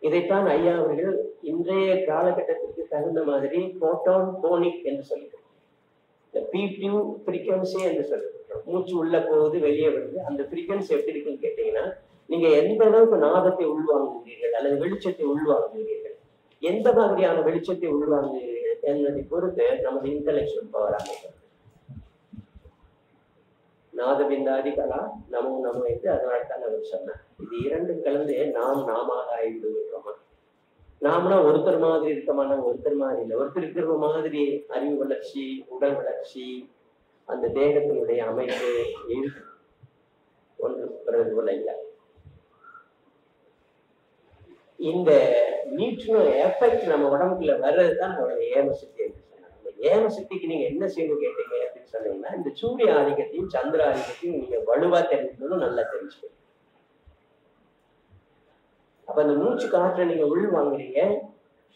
S2: இதைத்தான் ஐயா அவர்கள் இன்றைய காலகட்டத்திற்கு தகுந்த மாதிரி புரோட்டான் போனிக் என்று சொல்லுகிறோம். இந்த P2 ஃப்ரீக்வன்சி என்று சொல்லுகிறோம். மூச்சு உள்ள போகுது, வெளியே வருது. அந்த ஃப்ரீக்வன்சி எப்படி இருக்குன்னு கேட்டீங்கன்னா, நீங்க எந்த அளவுக்கு நாதத்தை உள்வாங்குகிறீர்கள் அல்லது வெளிச்சத்தை உள்வாங்குகிறீர்கள், எந்த மாதிரியான வெளிச்சத்தை உள்வாங்குகிறீர்கள் என்பதை பொறுத்து நமது இன்டலெக்சுவல் பவர் அமைகிறது. நாதபிந்தாதி கலா நமோ நமோ என்று அதனால தான் அவர் சொன்னார். இது இரண்டும் கலந்து நாம் நாம ஆகிட்டு இருக்கிறோமா? நாமனா ஒருத்தர் மாதிரி இருக்கமா? நம்ம ஒருத்தர் மாதிரி இல்லை. ஒருத்தர் இருக்கிற மாதிரி அறிவு வளர்ச்சி, உடல் வளர்ச்சி, அந்த தேகத்தினுடைய அமைப்பு இருக்கு. ஒன்று பிறகு போல இல்லை. இந்த நியூட்ரினோ எஃபெக்ட் நம்ம உடம்புக்குள்ள வர்றதுதான் நம்மளுடைய ஏமசக்தி என்று சொன்னாங்க. இந்த ஏமசக்திக்கு நீங்க என்ன செய்யணும் கேட்டீங்க அப்படின்னு சொன்னீங்கன்னா, இந்த சூரிய ஆதிக்கத்தையும் சந்திர ஆதிக்கத்தையும் நீங்க வலுவா தெரிஞ்சுக்கணும், நல்லா தெரிஞ்சுக்கணும். அப்ப அந்த மூச்சு காற்றை நீங்க உள் வாங்குறீங்க,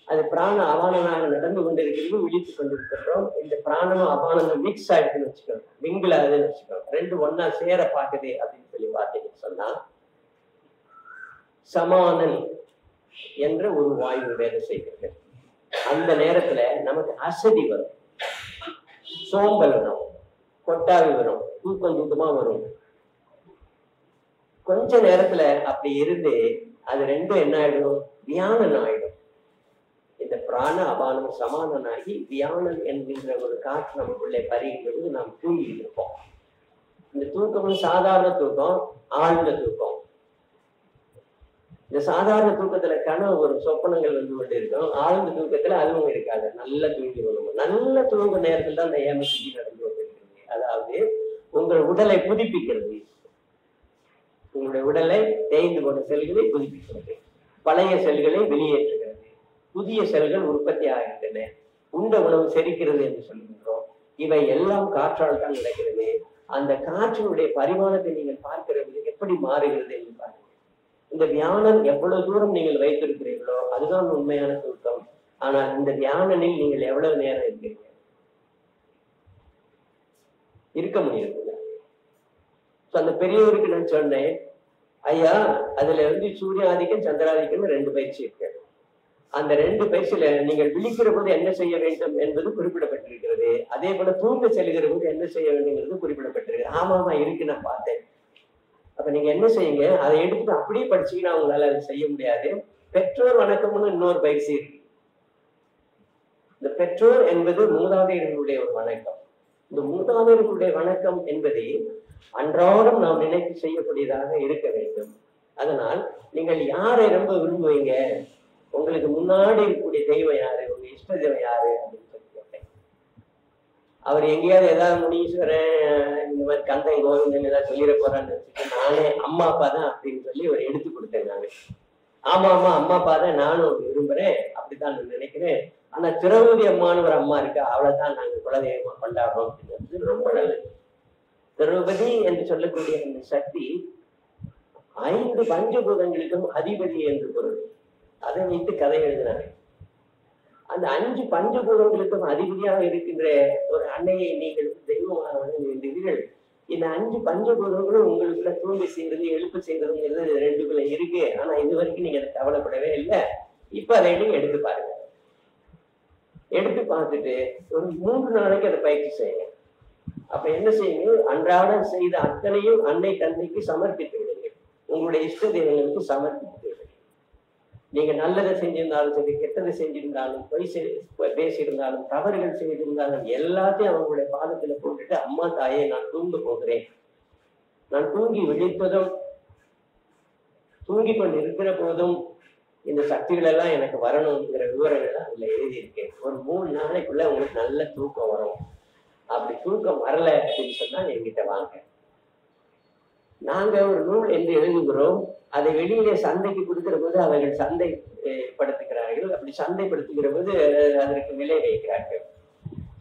S2: அது பிராண அபானனாக நடந்து கொண்டிருக்கிறது, விழித்து கொண்டிருக்கிறோம். இந்த பிராணமும் அபானமும் மிக்ஸ் ஆயிடுதுன்னு வச்சுக்கோங்க, மிங்கிள் ஆகுதுன்னு வச்சுக்கோங்க, ரெண்டு ஒன்னா சேர பார்க்குது அப்படின்னு சொல்லி பார்த்தீங்கன்னு சொன்னா, சமானன் என்ற ஒரு வாயு வேலை செய்கிறது. அந்த நேரத்துல நமக்கு அசதி வரும், சோம்பல் வரும், கொட்டாவி வரும், தூக்கம் தூக்கமா வரும். கொஞ்ச நேரத்துல அப்படி இருந்து அது ரெண்டும் என்ன ஆயிடும்? வியானன் ஆயிடும். இந்த பிராண அபானம் சமானனாகி வியானன் என்கின்ற ஒரு காற்று நமக்குள்ளே பறிகிறது. நாம் தூங்கிட்டு இருப்போம். இந்த தூக்கம் சாதாரண தூக்கம், ஆழ்ந்த தூக்கம். இந்த சாதாரண தூக்கத்துல கனவு ஒரு சொப்பனங்கள் வந்து கொண்டு இருக்கும். ஆழ்ந்த தூக்கத்துல அதுவும் இருக்காது. நல்லா தூங்கி வரும். நல்ல தூங்க நேரத்துல தான் அந்த ஏமசிட்டி நடந்து கொண்டிருக்கிறது. அதாவது உங்கள் உடலை புதுப்பிக்கிறது. உங்களுடைய உடலை தேய்ந்து போன செல்களை புதுப்பிக்கிறது, பழைய செல்களை வெளியேற்றுகிறது, புதிய செல்கள் உற்பத்தி ஆகின்றன, உண்ட உணவு செரிக்கிறது என்று சொல்கின்றோம். இவை எல்லாம் காற்றால் தான் நடக்கிறது. அந்த காற்றினுடைய பரிமாணத்தை நீங்கள் பார்க்கிறது எப்படி மாறுகிறது என்று பாருங்கள். இந்த தியானம் எவ்வளவு தூரம் நீங்கள் வைத்திருக்கிறீர்களோ அதுதான் உண்மையான தூக்கம். ஆனால் இந்த தியானனில் நீங்கள் எவ்வளவு நேரம் இருக்கிறீங்க? இருக்க முடியாது. அந்த பெரியவருக்கு நான் சொன்னேன், ஐயா அதுல வந்து சூரிய ஆதிக்கம் சந்திராதிக்கம் 2 பயிற்சி இருக்கு. அந்த 2 பயிற்சியில நீங்கள் விழிக்கிற போது என்ன செய்ய வேண்டும் என்பது குறிப்பிடப்பட்டிருக்கிறது. அதே போல தூங்க செல்கிற போது என்ன செய்ய வேண்டும் குறிப்பிடப்பட்டிருக்கு. ஆமா இருக்கு, நான் பார்த்தேன். அப்ப நீங்க என்ன செய்யுங்க, அதை எடுத்துட்டு அப்படியே படிச்சீங்கன்னா உங்களால அதை செய்ய முடியாது. பெற்றோர் வணக்கம்னு இன்னொரு பயிற்சி இருக்கு. இந்த பெற்றோர் என்பது மூதாதையர்களுடைய ஒரு வணக்கம். இந்த மூதாதையர்களுடைய வணக்கம் என்பதை அன்றாடம் நாம் நினைத்து செய்யக்கூடியதாக இருக்க வேண்டும். அதனால் நீங்கள் யாரை ரொம்ப விரும்புவீங்க, உங்களுக்கு முன்னாடி இருக்கக்கூடிய தெய்வம் யாரு, உங்க இஷ்ட தெய்வம் யாரு அப்படின்னு சொல்லி கேட்டேன். அவர் எங்கேயாவது ஏதாவது முனீஸ்வரன் இந்த மாதிரி கந்தன் கோவிந்தன் ஏதாவது சொல்லிட போறான்னு வச்சுட்டு நானே அம்மா அப்பா தான் அப்படின்னு சொல்லி ஒரு எடுத்து கொடுத்தேன். நானு ஆமா அம்மா அப்பா தான் நானும் விரும்புறேன், அப்படித்தான் நான் நினைக்கிறேன். ஆனா திரௌபதி அம்மான்னு ஒரு அம்மா இருக்கா, அவளைதான் நாங்க குலதெய்வமா கொண்டாடுறோம் அப்படின்னு. ரொம்ப நல்லது. திரௌபதி என்று சொல்லக்கூடிய அந்த சக்தி 5 பஞ்சபூதங்களுக்கும் அதிபதி என்று பொருள். அதை வைத்து கதை எழுதினாங்க. அந்த 5 பஞ்சபூதங்களுக்கும் அதிபதியாக இருக்கின்ற ஒரு அன்னையை நீங்கள் தெய்வமாக வணங்குகிறீர்கள். இந்த 5 பஞ்சபூதங்களும் உங்களுக்குள்ள தூண்டி செய்யறது, எழுப்பு செய்யறதுங்கிறது 2குள்ள இருக்கு. ஆனா இது வரைக்கும் நீங்க கவலைப்படவே இல்லை. இப்ப அதை நீங்க எடுத்து பாருங்க. எடுத்து பார்த்துட்டு ஒரு 3 நாளைக்கு அதை பயிற்சி செய்யுங்க. அப்ப என்ன செய்யுங்க, அன்றாடம் செய்த அத்தனையும் அன்னை தந்தைக்கு சமர்ப்பித்து விடுங்க, உங்களுடைய இஷ்ட தெய்வங்களுக்கு சமர்ப்பித்து விடுங்க. நீங்க நல்லதை செஞ்சிருந்தாலும் சரி, கெட்டதை செஞ்சிருந்தாலும், பேசியிருந்தாலும், தவறுகள் செய்திருந்தாலும் எல்லாத்தையும் அவங்களுடைய பாதத்துல போட்டுட்டு, அம்மா தாயே நான் தூங்க போகிறேன், நான் தூங்கி விழித்ததும் தூங்கி கொண்டு இருக்கிற போதும் இந்த சக்திகள் எல்லாம் எனக்கு வரணுங்கிற விவரங்கள் அதுல எழுதியிருக்கேன். ஒரு 3 நாளைக்குள்ள உங்களுக்கு நல்ல தூக்கம் வரும். அப்படி தூக்கம் வரல அப்படின்னு சொன்னா என்கிட்ட வாங்க. நாங்க ஒரு நூல் என்று எழுதுகிறோம். அதை வெளியிலே சந்தைக்கு கொடுக்கிற போது அவர்கள் சந்தைப்படுத்துகிறார்கள். அப்படி சந்தைப்படுத்துகிற போது அதற்கு விலை வைக்கிறார்கள்.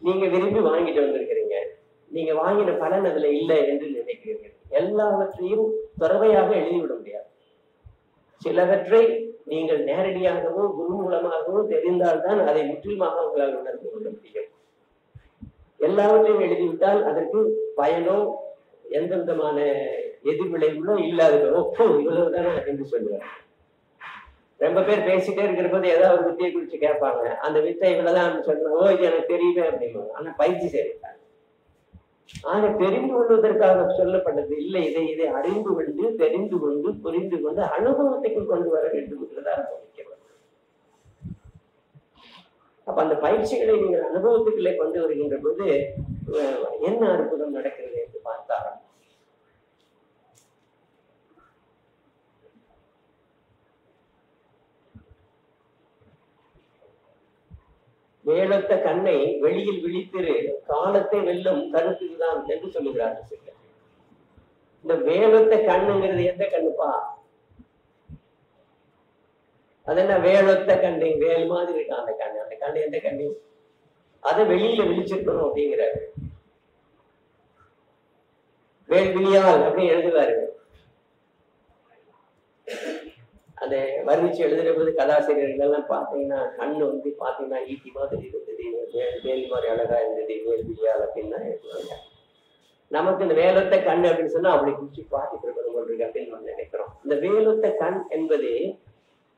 S2: நீங்க விரும்பி வாங்கிட்டு வந்திருக்கிறீங்க, நீங்க வாங்கின பலன் அதுல இல்லை என்று நினைக்கிறீர்கள். எல்லாவற்றையும் துறவையாக எழுதிவிட முடியாது. சிலவற்றை நீங்கள் நேரடியாகவோ குரு மூலமாகவோ தெரிந்தால்தான் அதை முற்றிலுமாக உங்களால் உணர்ந்து கொள்ள முடியும். எல்லாவற்றையும் எழுதிவிட்டால் அதற்கு பயனோ எந்த விதமான எதிர்விளைவுகளோ இல்லாதோ இவ்வளவுதானே என்று சொல்லுவாங்க. ரொம்ப பேர் பேசிட்டே இருக்கிற போது ஏதாவது ஒரு வித்தையை குறிச்சு கேட்பாங்க. அந்த வித்தை இவ்வளவுதான் சொல்லுவாங்க. ஓ, இது எனக்கு தெரியுமே அப்படின்வாங்க. ஆனா பயிற்சி செய்யறாங்க. ஆனா தெரிந்து கொள்வதற்காக சொல்லப்பட்டது இல்லை. இதை அறிந்து கொண்டு, தெரிந்து கொண்டு, புரிந்து கொண்டு அனுபவத்துக்குள் கொண்டு வர வேண்டும் என்றுதான் முக்கியமான. அப்ப அந்த பயிற்சிகளை நீங்கள் அனுபவத்துக்குள்ளே கொண்டு வருகின்ற போது என்ன அற்புதம் நடக்கிறது என்று பார்த்தால், வேலத்த கண்ணை வெளியில் விழித்திரு, காலத்தை வெல்லும் கருத்துதான் என்று சொல்லுகிறார்கள். இந்த வேலத்த கண்ணுங்கிறது எந்த கண்ணுப்பா? அது என்ன வேலொத்த கண்ணு? வேல் மாதிரி இருக்கான் அந்த கண்ணு. அந்த கண்ணு எந்த கண்ணு? அதை வெளியில விழிச்சிருக்கணும் அப்படிங்கிறாரு. வேல் விழியால் அப்படின்னு எழுதுவாரு. அதை வர்ணிச்சு எழுதுற போது கதாசிரியர்கள் எல்லாம் பார்த்தீங்கன்னா கண்ணு வந்து பார்த்தீங்கன்னா ஈட்டி மாதிரி இருந்தது, வேல் மாதிரி அழகா இருந்தது, வேல் விழியால் அப்படின்னா எழுதுவாங்க. நமக்கு இந்த வேலொத்த கண் அப்படின்னு சொன்னா அப்படி குச்சி பார்த்துட்டு இருக்கணும் இருக்கு அப்படின்னு நினைக்கிறோம். இந்த வேலொத்த கண் என்பது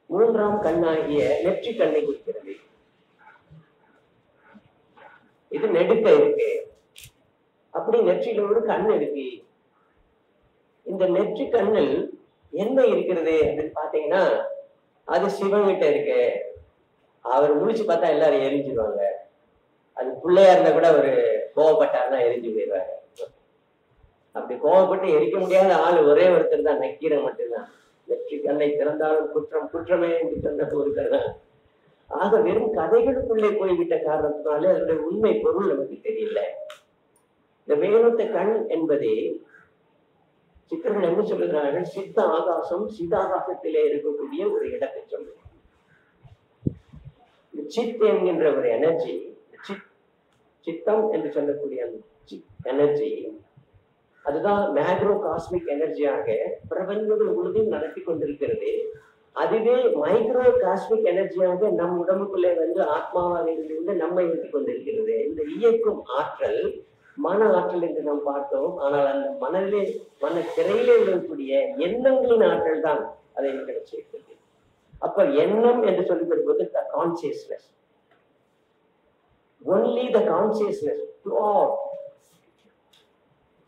S2: 3ஆம் கண்ணாகிய நெற்றி கண்ணை குறிக்கிறது. இது நெடுக்க இருக்கு. அப்படி நெற்றியில ஒரு கண் இருக்கு. இந்த நெற்றி கண்ணில் என்ன இருக்கிறது அப்படின்னு பாத்தீங்கன்னா அது சிவங்கிட்ட இருக்கு. அவர் முடிச்சு பார்த்தா எல்லாரும் எரிஞ்சிருவாங்க. அது பிள்ளையா இருந்தா கூட அவரு கோவப்பட்டாருன்னா எரிஞ்சு போயிடுவாரு. அப்படி கோவப்பட்டு எரிக்க முடியாத ஆள் ஒரே ஒருத்தர் தான், நக்கீரன் மட்டும்தான். வெற்றி கண்ணை திறந்தாலும் குற்றம் குற்றமே என்று சொன்ன ஒருத்தர் தான். ஆக வெறும் கதைகளுக்குள்ளே போய்விட்ட காரணத்தினாலே அதனுடைய உண்மை பொருள் நமக்கு தெரியல. இந்த வேலொத்த கண் என்பதே சித்தர்கள் என்ன சொல்லுகிறார்கள்? சித்த ஆகாசம், சிதாகாசத்திலே இருக்கக்கூடிய ஒரு இடத்தை சொல்லுங்க. சித் என்கின்ற ஒரு எனர்ஜி, சித்தம் என்று சொல்லக்கூடிய அந்த எனர்ஜி, அதுதான் மேக்ரோ காஸ்மிக் எனர்ஜியாக பிரபஞ்சங்கள் முழுதும் நடத்தி கொண்டிருக்கிறது. அதுவே மைக்ரோ காஸ்மிக் எனர்ஜியாக நம் உடம்புக்குள்ளே வந்து ஆத்மாவாக இருந்து நம்மை இயக்கிக் கொண்டிருக்கிறது. இந்த இயக்கும் ஆற்றல் மன ஆற்றல் என்று நாம் பார்த்தோம். ஆனால் அந்த மன திரையிலே இருக்கக்கூடிய எண்ணங்களின் ஆற்றல் தான் அதை எங்களுக்கு சேர்க்கிறது. அப்ப எண்ணம் என்று சொல்லுகிற போது the consciousness, only the consciousness to all.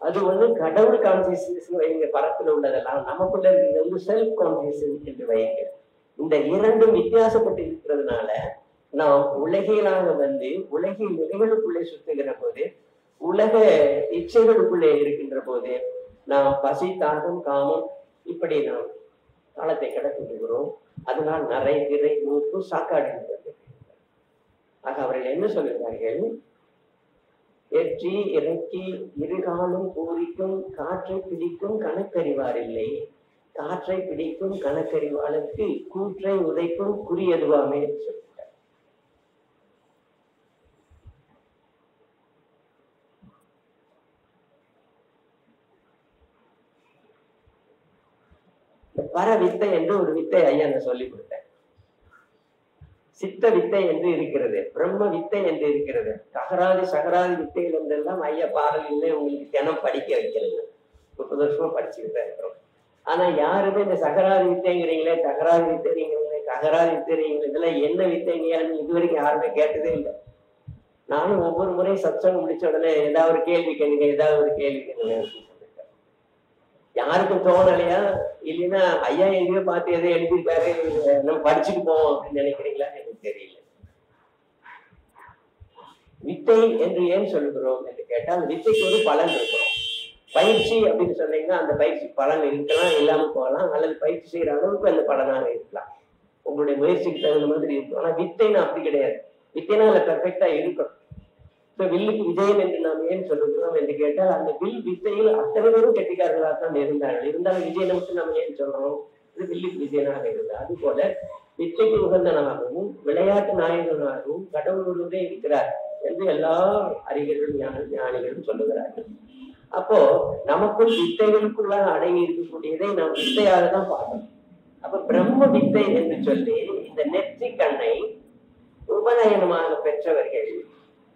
S2: அது வந்து கடவுள் கான்சியஸ்னஸ் வைங்க, பரத்துல உள்ளதெல்லாம். நமக்குள்ள இருக்கிறது வந்து செல்ஃப் கான்சியஸ்னஸ் என்று வைங்க. இந்த இரண்டும் வித்தியாசப்பட்டு இருக்கிறதுனால நாம் உலகிலாக வந்து உலகின் நிலைகளுக்குள்ளே சுற்றுகிற போது, உலக இச்சைகளுக்குள்ளே இருக்கின்ற போது நாம் பசி, தாகம், காமம் இப்படி நாம் காலத்தை கடத்துகிறோம். அதனால் நரை, திரை, மூப்பு, சாக்காடு. ஆக அவர்கள் என்ன சொல்லுகிறார்கள்? ஏற்றி இறக்கி இருகாலும் பூரிக்கும் காற்றை பிடிக்கும் கணக்கறிவார் இல்லை, காற்றை பிடிக்கும் கணக்கறிவாளுக்கு கூற்றை உதைக்கும் குறியதுவாமே சொல்கிறார். பர வித்தை என்று ஒரு வித்தை ஐயா நான் சொல்லிக் கொடுத்தேன். சித்த வித்தை என்று இருக்கிறது, பிரம்ம வித்தை என்று இருக்கிறது, சகராதி சகராதி வித்தைகள் என்றெல்லாம் ஐயா பாடலில் உங்களுக்கு தினம் படிக்க வைக்கிறது. 30 வருஷமா படிச்சுக்கிட்டு இருக்கிறோம். ஆனா யாருமே இந்த சகராதி வித்தைங்கிறீங்களே, தகராதி வித்தைங்கிறீங்களே, ககராதி வித்தைங்கிறீங்களே, இதெல்லாம் என்ன வித்தைங்கன்னு இதுவரைக்கும் யாருமே கேட்டதே இல்லை. நானும் ஒவ்வொரு முறையும் சத்சங்கம் முடிச்ச உடனே ஏதாவது ஒரு கேள்வி கேளுங்க, ஏதாவது ஒரு கேள்வி கேளுங்க. யாருக்கும் தோணலையா? இல்லைன்னா ஐயா எங்கேயோ பார்த்து எதை எழுதியிருக்காரு, நம்ம படிச்சுட்டு போவோம் அப்படின்னு நினைக்கிறீங்களா? எனக்கு தெரியல. வித்தை என்று ஏன் சொல்லுகிறோம் என்று கேட்டால், வித்தைக்கு ஒரு பலன் இருக்கிறோம். பயிற்சி அப்படின்னு சொன்னீங்கன்னா அந்த பயிற்சி பலன் இருக்கலாம், இல்லாம போகலாம், அல்லது பயிற்சி செய்யற அளவுக்கு அந்த பலனாக இருக்கலாம், உங்களுடைய முயற்சிக்கு தகுந்த மாதிரி இருக்கும். ஆனா வித்தைனா அப்படி கிடையாது. வித்தைனா அதுல பெர்ஃபெக்டா இருக்கும். வில்லுக்கு விஜயம் என்று நாம் ஏன் சொல்லுகிறோம் என்று கேட்டால், அந்த வில் வித்தையில் அத்தனை பேரும் கெட்டிக்காரர்களாக தான் இருந்தார்கள். இருந்தாலும் விஜயனை மட்டும் நம்ம ஏன் சொல்றோம்? இது வில்லுக்கு விஜயனாக இருந்தார். அது போல வித்தைக்கு உகந்தனாகவும் விளையாட்டு நாயகனாகவும் கடவுள் ஒருவரே இருக்கிறார் என்று எல்லா அறிஞர்களும் ஞானிகளும் சொல்லுகிறார்கள். அப்போ நமக்குள் வித்தைகளுக்குள்ளாக அடங்கி இருக்கக்கூடியதை நாம் வித்தையாக தான் பார்க்கணும். அப்ப பிரம்ம வித்தை என்று சொல்லி இந்த நெற்றி கண்ணை உபநயனமாக பெற்றவர்கள்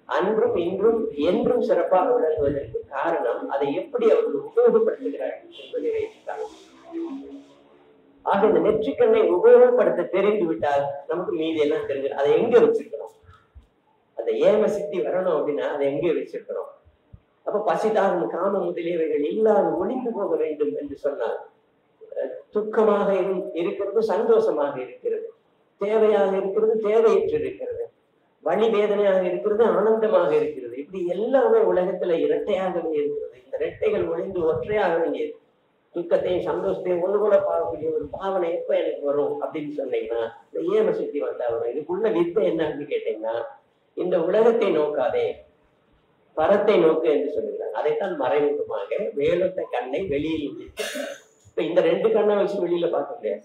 S2: அன்றும் இன்றும் என்றும் சிறப்பாக விளங்குவதற்கு காரணம் அதை எப்படி அவர்கள் உபயோகப்படுத்துகிறார்கள் என்பதை வைத்துத்தான். ஆக இந்த நெற்றிக்கண்ணை உபயோகப்படுத்த தெரிந்து விட்டால் நமக்கு மீதி எல்லாம் தெரிஞ்சு அதை எங்க வச்சிருக்கிறோம், அந்த ஏம சித்தி வரணும் அப்படின்னா அதை எங்கே வச்சிருக்கிறோம். அப்ப பசிதாகம் காம முதலியவைகள் இல்லாது ஒளிந்து போக வேண்டும் என்று சொன்னால், துக்கமாக இருக்கிறது சந்தோஷமாக இருக்கிறது, தேவையாக இருக்கிறது தேவையற்று இருக்கிறது, வலி வேதனையாக இருக்கிறது ஆனந்தமாக இருக்கிறது, இப்படி எல்லாமே உலகத்துல இரட்டையாகவே இருக்கிறது. இந்த இரட்டைகள் ஒளிந்து ஒற்றையாக வேண்டியது. துக்கத்தையும் சந்தோஷத்தையும் ஒண்ணு கூட பார்க்கக்கூடிய ஒரு பாவனை எப்ப எனக்கு வரும் அப்படின்னு சொன்னீங்கன்னா இந்த ஏம சக்தி வந்தா வரும். இதுக்குள்ள வித்தை என்னன்னு கேட்டீங்கன்னா, இந்த உலகத்தை நோக்காதே பரத்தை நோக்கு என்று சொல்லுகிறாங்க. அதைத்தான் மறைமுகமாக வேலொத்த கண்ணை வெளியில் விழித்து. இப்ப இந்த 2 கண்ணை வச்சு வெளியில பார்க்க முடியாது.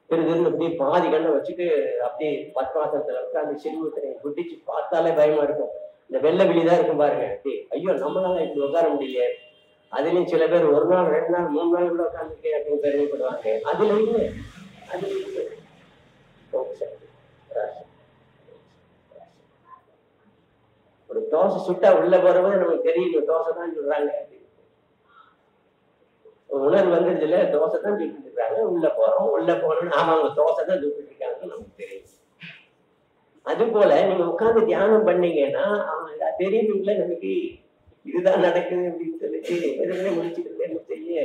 S2: பெருதுன்னு அப்படியே பாதி கண்ணை வச்சுட்டு அப்படியே பத்மாசனத்துல உட்காந்து சிறுமுத்திரை குட்டிச்சு பார்த்தாலே பயமா இருக்கும். இந்த வெள்ளை விழிதான் இருக்கும் பாருங்க. ஐயோ நம்மளால இப்படி உட்கார முடியலையே. அதுலயும் சில பேர் 1 நாள் 2 நாள் 3 நாள் கூட உட்காந்துருக்கேன் அப்படின்னு பெருமைப்படுவாங்க. அதுல இல்லை, அதுல இல்லை. ஒரு தோசை சுட்டா உள்ள போறவங்க நமக்கு தெரியும் தோசை தான் சொல்றாங்க. உணர்வு வந்துருச்சு இல்ல, தோசை தான் சுட்டு இருக்காங்க, உள்ள போறோம், உள்ள போனோம்னு ஆமா அவங்க தோசை தான் சுட்டு இருக்காங்கன்னு நமக்கு தெரியும். அது போல நீங்க உட்கார்ந்து தியானம் பண்ணீங்கன்னா அவங்க தெரியுங்களே நமக்கு இதுதான் நடக்குது அப்படின்னு சொல்லிட்டு எதுவுமே முடிச்சுக்கிறது செய்ய.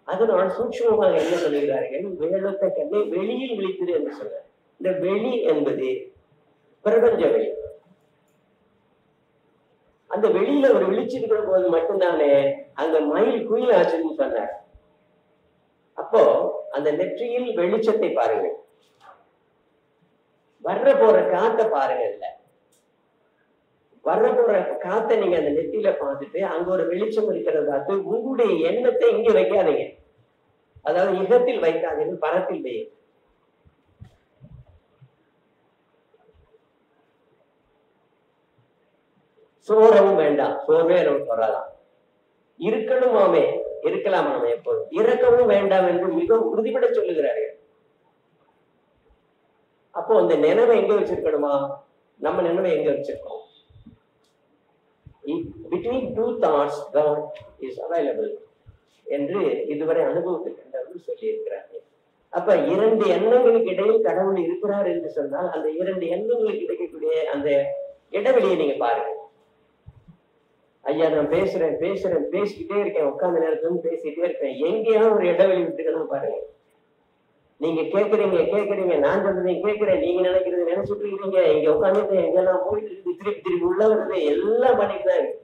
S2: அதனால சூட்சமாக என்ன சொல்லுகிறார்கள், வேலொத்த கண்ணை வெளியில் விழித்திரு என்று சொல்ற. இந்த வெளி என்பது பிரபஞ்ச வெளி. அந்த வெளியில ஒரு விழிச்சிருக்கிற போது மட்டும்தானே அங்க மயில் குயில் ஆச்சுன்னு சொன்னார். அப்போ அந்த நெற்றியில் வெளிச்சத்தை பாருங்க, வர்ற போற காத்த பாருங்க. இல்ல வர்ற போற காத்த நீங்க அந்த நெத்தியில பார்த்துட்டு அங்க ஒரு வெளிச்சம் இருக்கிறத பார்த்து உங்களுடைய எண்ணத்தை இங்க வைக்காதீங்க. அதாவது இகத்தில் வைக்காதீங்க, பரத்தில் வைங்க. சோறவும் வேண்டாம், சோர்வே நமக்கு வரலாம். இருக்கணுமாமே, இருக்கலாமாமே, எப்போதும் இறக்கவும் வேண்டாம் என்று மிக உறுதிப்பட சொல்லுகிறார்கள். அப்போ அந்த நினைவை எங்க வச்சிருக்கணுமா? நம்ம நினைவை எங்க வச்சிருக்கோம்? Between 2 thoughts God is available என்று இதுவரை அனுபவத்துக்கு சொல்லி இருக்கிறார்கள். அப்ப 2 எண்ணங்களுக்கு இடையில் கடவுள் இருக்கிறார் என்று சொன்னால் அந்த 2 எண்ணங்களுக்கு கிடைக்கக்கூடிய அந்த இடைவெளியை நீங்க பாருங்க. ஐயா நான் பேசுறேன் பேசிக்கிட்டே இருக்கேன், உட்கார்ந்த நேரத்துல பேசிக்கிட்டே இருக்கேன், எங்கேயாவது ஒரு இடைவெளி விட்டுக்கணும் பாருங்க. நீங்க கேக்குறீங்க, நான் சொல்றதையும் கேட்கிறேன், நீங்க நினைக்கிறது நினைச்சுட்டு இருக்கீங்க, இங்க உட்காந்துட்டு எங்கெல்லாம் போயிட்டு இருக்கு, திருப்பி உள்ள வருது, எல்லாம் பண்ணிட்டு தான் இருக்கு.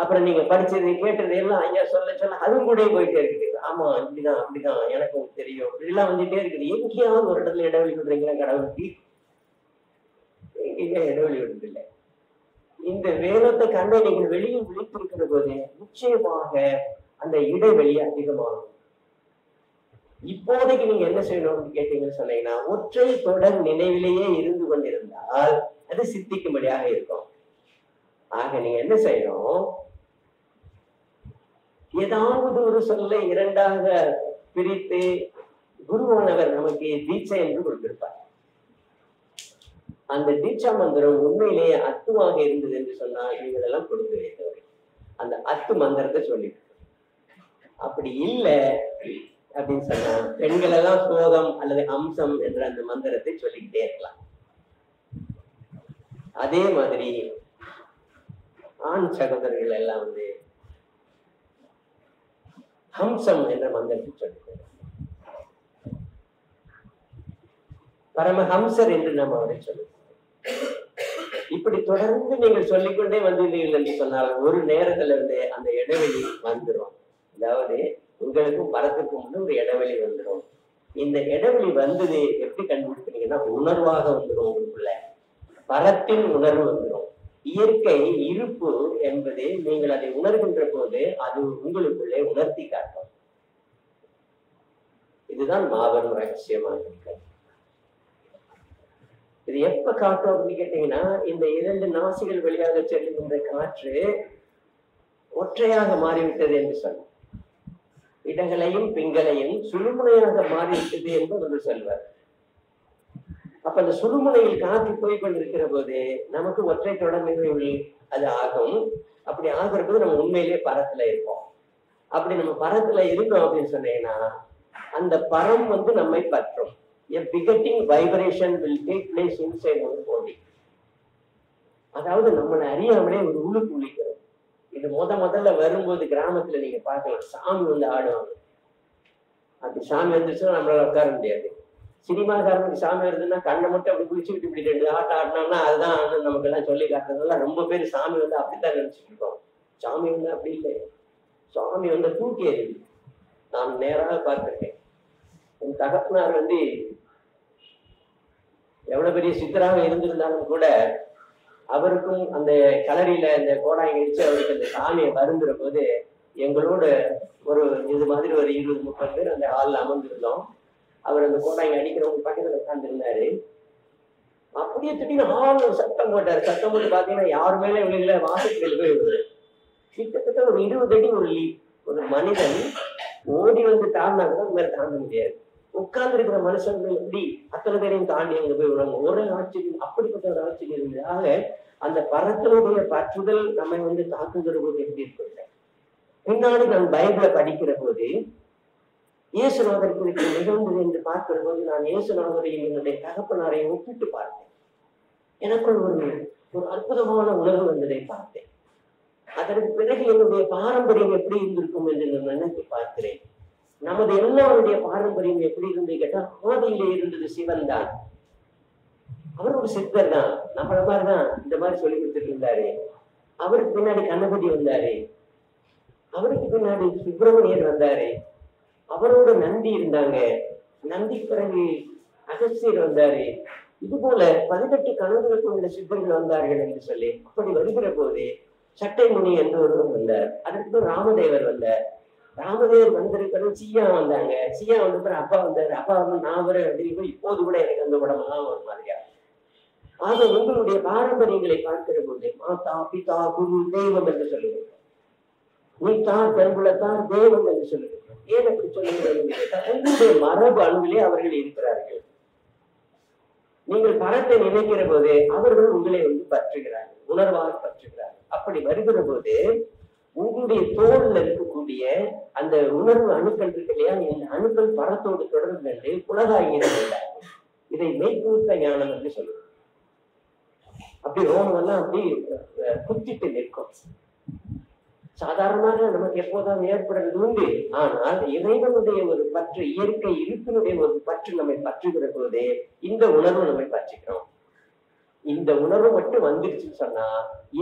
S2: அப்புறம் நீங்க படிச்சது கேட்டது எல்லாம் ஐயா சொல்ல அதுவும் கூட போயிட்டே இருக்குது. ஆமா இப்படிதான் அப்படிதான் எனக்கும் தெரியும், இப்படிலாம் வந்துட்டே இருக்குது. எங்கேயாவது ஒரு இடத்துல இடைவெளி விடுறீங்களா கடவுளுக்கு? எங்கேயா இடைவெளி விடுறது இல்லை. இந்த வேலொத்த கண்ணை நீங்கள் வெளியில் விழித்திருக்கிற போது நிச்சயமாக அந்த இடைவெளி அதிகமாகும். இப்போதைக்கு நீங்க என்ன செய்யணும்னு கேட்டீங்கன்னு சொன்னீங்கன்னா, ஒற்றை தொடர் நினைவிலேயே இருந்து கொண்டிருந்தால் அது சித்திக்கும்படியாக இருக்கும். ஆக நீங்க என்ன செய்யணும், ஏதாவது ஒரு சொல்லை 2ஆக பிரித்து குருவானவர் நமக்கு தீட்சை என்று கொடுத்திருப்பார். அந்த தீட்சா மந்திரம் உண்மையிலேயே அத்துவாக இருந்தது என்று சொன்னால் நீங்கள் எல்லாம் கொடுத்து வைத்தவர் அந்த அத்து மந்திரத்தை சொல்லிட்டு, அப்படி இல்லை அப்படின்னு சொன்னா பெண்கள் எல்லாம் சோதம் அல்லது அம்சம் என்ற அந்த மந்திரத்தை சொல்லிக்கிட்டே இருக்கலாம். அதே மாதிரி ஆண் சகோதரர்கள் எல்லாம் ஹம்சம் என்ற மந்திரத்தை சொல்லுங்கள். பரமஹம்சர் என்று நாம் அவரை சொல்லுவோம். இப்படி தொடர்ந்து நீங்கள் சொல்லிக்கொண்டே வந்தீர்கள் என்று சொன்னால் ஒரு நேரத்துல இருந்து அந்த இடைவெளி வந்துடும். அதாவது உங்களுக்கும் பரத்துக்கும் முன்ன ஒரு இடைவெளி வந்துடும். இந்த இடைவெளி வந்தது எப்படி கண்டுபிடிக்கிறீங்கன்னா உணர்வாக வந்துடும். உங்களுக்குள்ள பரத்தின் உணர்வு வந்துடும். இயற்கை இருப்பு என்பது நீங்கள் அதை உணர்கின்ற போது அது உங்களுக்குள்ளே உணர்த்தி காட்டும். இதுதான் மாபெரும் ரகசியமாக இருக்கிறது. இது எப்ப காட்டும் அப்படின்னு கேட்டீங்கன்னா, இந்த 2 நாசிகள் வழியாக செல்லுகின்ற காற்று ஒற்றையாக மாறிவிட்டது என்று சொல்லும். இடங்களையும் பிங்களையும் சுழுமுனையாக மாறிவிட்டது என்று ஒன்று சொல்வார். அப்ப அந்த சுழுமுனையில் காற்று போய்கொண்டிருக்கிற போது நமக்கு ஒற்றை தொடர்பு அது ஆகும். அப்படி ஆகிற போது நம்ம உண்மையிலேயே பரத்துல இருப்போம். அப்படி நம்ம பரத்துல இருக்கோம் அப்படின்னு சொன்னீங்கன்னா அந்த பரம் நம்மை பற்றும். A begetting vibration will take place inside our body. அதாவது நம்மளை அறியாமலே ஒரு உழுக்கு உழிக்கிறோம். இது முதல்ல வரும்போது கிராமத்துல நீங்க பார்க்கலாம், சாமி ஆடுவாங்க. அப்படி சாமி வந்துச்சுன்னா நம்மளால உட்கார முடியாது. சினிமாக்காரனுக்கு சாமி வருதுன்னா கண்ணை மட்டும் அப்படி குளிச்சுக்கிட்டு இப்படி 2 ஆட்டம் ஆடினோம்னா அதுதான் நமக்கு எல்லாம் சொல்லி காட்டுறதுனால ரொம்ப பேர் சாமி அப்படித்தான் நினைச்சிட்டு இருக்கோம். சாமி அப்படி இல்லை. சாமி தூக்கி எறியுது. நான் நேராக பார்த்திருக்கேன். என் தகப்பனார் எவ்வளவு பெரிய சித்தராக இருந்திருந்தாலும் கூட அவருக்கும் அந்த கலரியில இந்த கோடாங்கி அடிச்சு அவருக்கு அந்த சாமியை வருந்துற போது எங்களோட ஒரு இது மாதிரி ஒரு 20-30 பேர் அந்த ஹாலில் அமர்ந்திருந்தோம். அவர் அந்த கோடாங்கி அடிக்கிறவங்க பக்கத்துல உட்கார்ந்துருந்தாரு. அப்படியே திடீர்னு ஹால் சத்தம் போட்டாரு. சத்தம் போட்டு பாத்தீங்கன்னா யாரு மேலே விழுகல, வாசத்தில் போய் விழுது. கிட்டத்தட்ட ஒரு 20 அடி ஒரு மனிதன் ஓடி தாண்டினா கூட அந்த மாதிரி தாண்ட முடியாது. உட்கார்ந்து இருக்கிற மனுஷன்கள் எப்படி அத்தனை பேரையும் தாண்டி அங்க போய் விடுவாங்க. ஒரே ஆச்சரியம், அப்படிப்பட்ட ஒரு ஆச்சரியம் இருந்தது. ஆக அந்த பரத்தினுடைய பற்றுதல் நம்ம தாக்குகிற போது எப்படி இருக்கு. பின்னாடி நான் பைபிளை படிக்கிற போது இயேசுநாதருக்கு நிகழ்ந்தது என்று பார்க்கிற போது நான் இயேசுநாதரையும் என்னுடைய தகப்பனாரையும் ஒப்பிட்டு பார்த்தேன். எனக்குள் ஒரு அற்புதமான உணர்வு வந்ததை பார்த்தேன். அதற்கு பிறகு என்னுடைய பாரம்பரியம் எப்படி இருந்திருக்கும் என்று நான் நினைத்து பார்க்கிறேன். நமது எல்லாருடைய பாரம்பரியம் எப்படி இருந்து கேட்டா ஆதியிலே இருந்தது சிவன் தான். அவர் ஒரு சித்தர் தான், நம்மள மாதிரிதான் இந்த மாதிரி சொல்லி கொடுத்துட்டு இருந்தாரு. அவருக்கு பின்னாடி கணபதி வந்தாரு, அவருக்கு பின்னாடி சுப்பிரமணியர் வந்தாரு, அவரோட நந்தி இருந்தாங்க, நந்தி பிறகு அகஸ்தியர் வந்தாரு. இது போல 18 கணவர்களுக்கு உள்ள சித்தர்கள் வந்தார்கள் என்று சொல்லி அப்படி வருகிற போது சட்டை முனி என்று ஒருவர் வந்தார். அதற்கு ராமதேவர் வந்தார். ராமதேவர் வந்திருக்கிறது சியா வந்தாங்க. சியா வந்த அப்பா வந்தாரு. அப்பா நான் வர அப்படின்னு இப்போது கூட எனக்கு அந்த உடம்பெல்லாம் ஒரு மாதிரியா. ஆக உங்களுடைய பாரம்பரியங்களை பார்க்கிற போது மாதா பிதா குரு தெய்வம் என்று சொல்லுங்கள். நீ தான் பெண்குலத்தான் தெய்வம் என்று சொல்லுங்கள். ஏன் அப்படி சொல்லுங்கள்? உங்களுடைய மரபு அணுவிலே அவர்கள் இருக்கிறார்கள். நீங்கள் பரத்தை நினைக்கிற போது அவர்கள் உங்களை பற்றுகிறார்கள், உணர்வாக பற்றுகிறார்கள். அப்படி வருகிற போது உங்களுடைய தோல்ல இருக்கக்கூடிய அந்த உணர்வு அணுக்கள் இருக்கு இல்லையா, இந்த அணுக்கள் பரத்தோடு தொடர்பு கண்டு உலகாகிறது. இதை மெய்ப்பூர்த்த ஞானம் என்று சொல்லுவோம். அப்படி ரோமம் எல்லாம் அப்படி குத்திட்டு நிற்கும். சாதாரணமாக நமக்கு எப்போதாவது ஏற்படுறது உண்டு. ஆனால் இறைவனுடைய ஒரு பற்று, இயற்கை இருப்பினுடைய ஒரு பற்று நம்மை பற்றுகிற போது இந்த உணர்வு நம்மை பற்றுகிறோம். இந்த உணர்வு மட்டும் வந்துருச்சுன்னு சொன்னா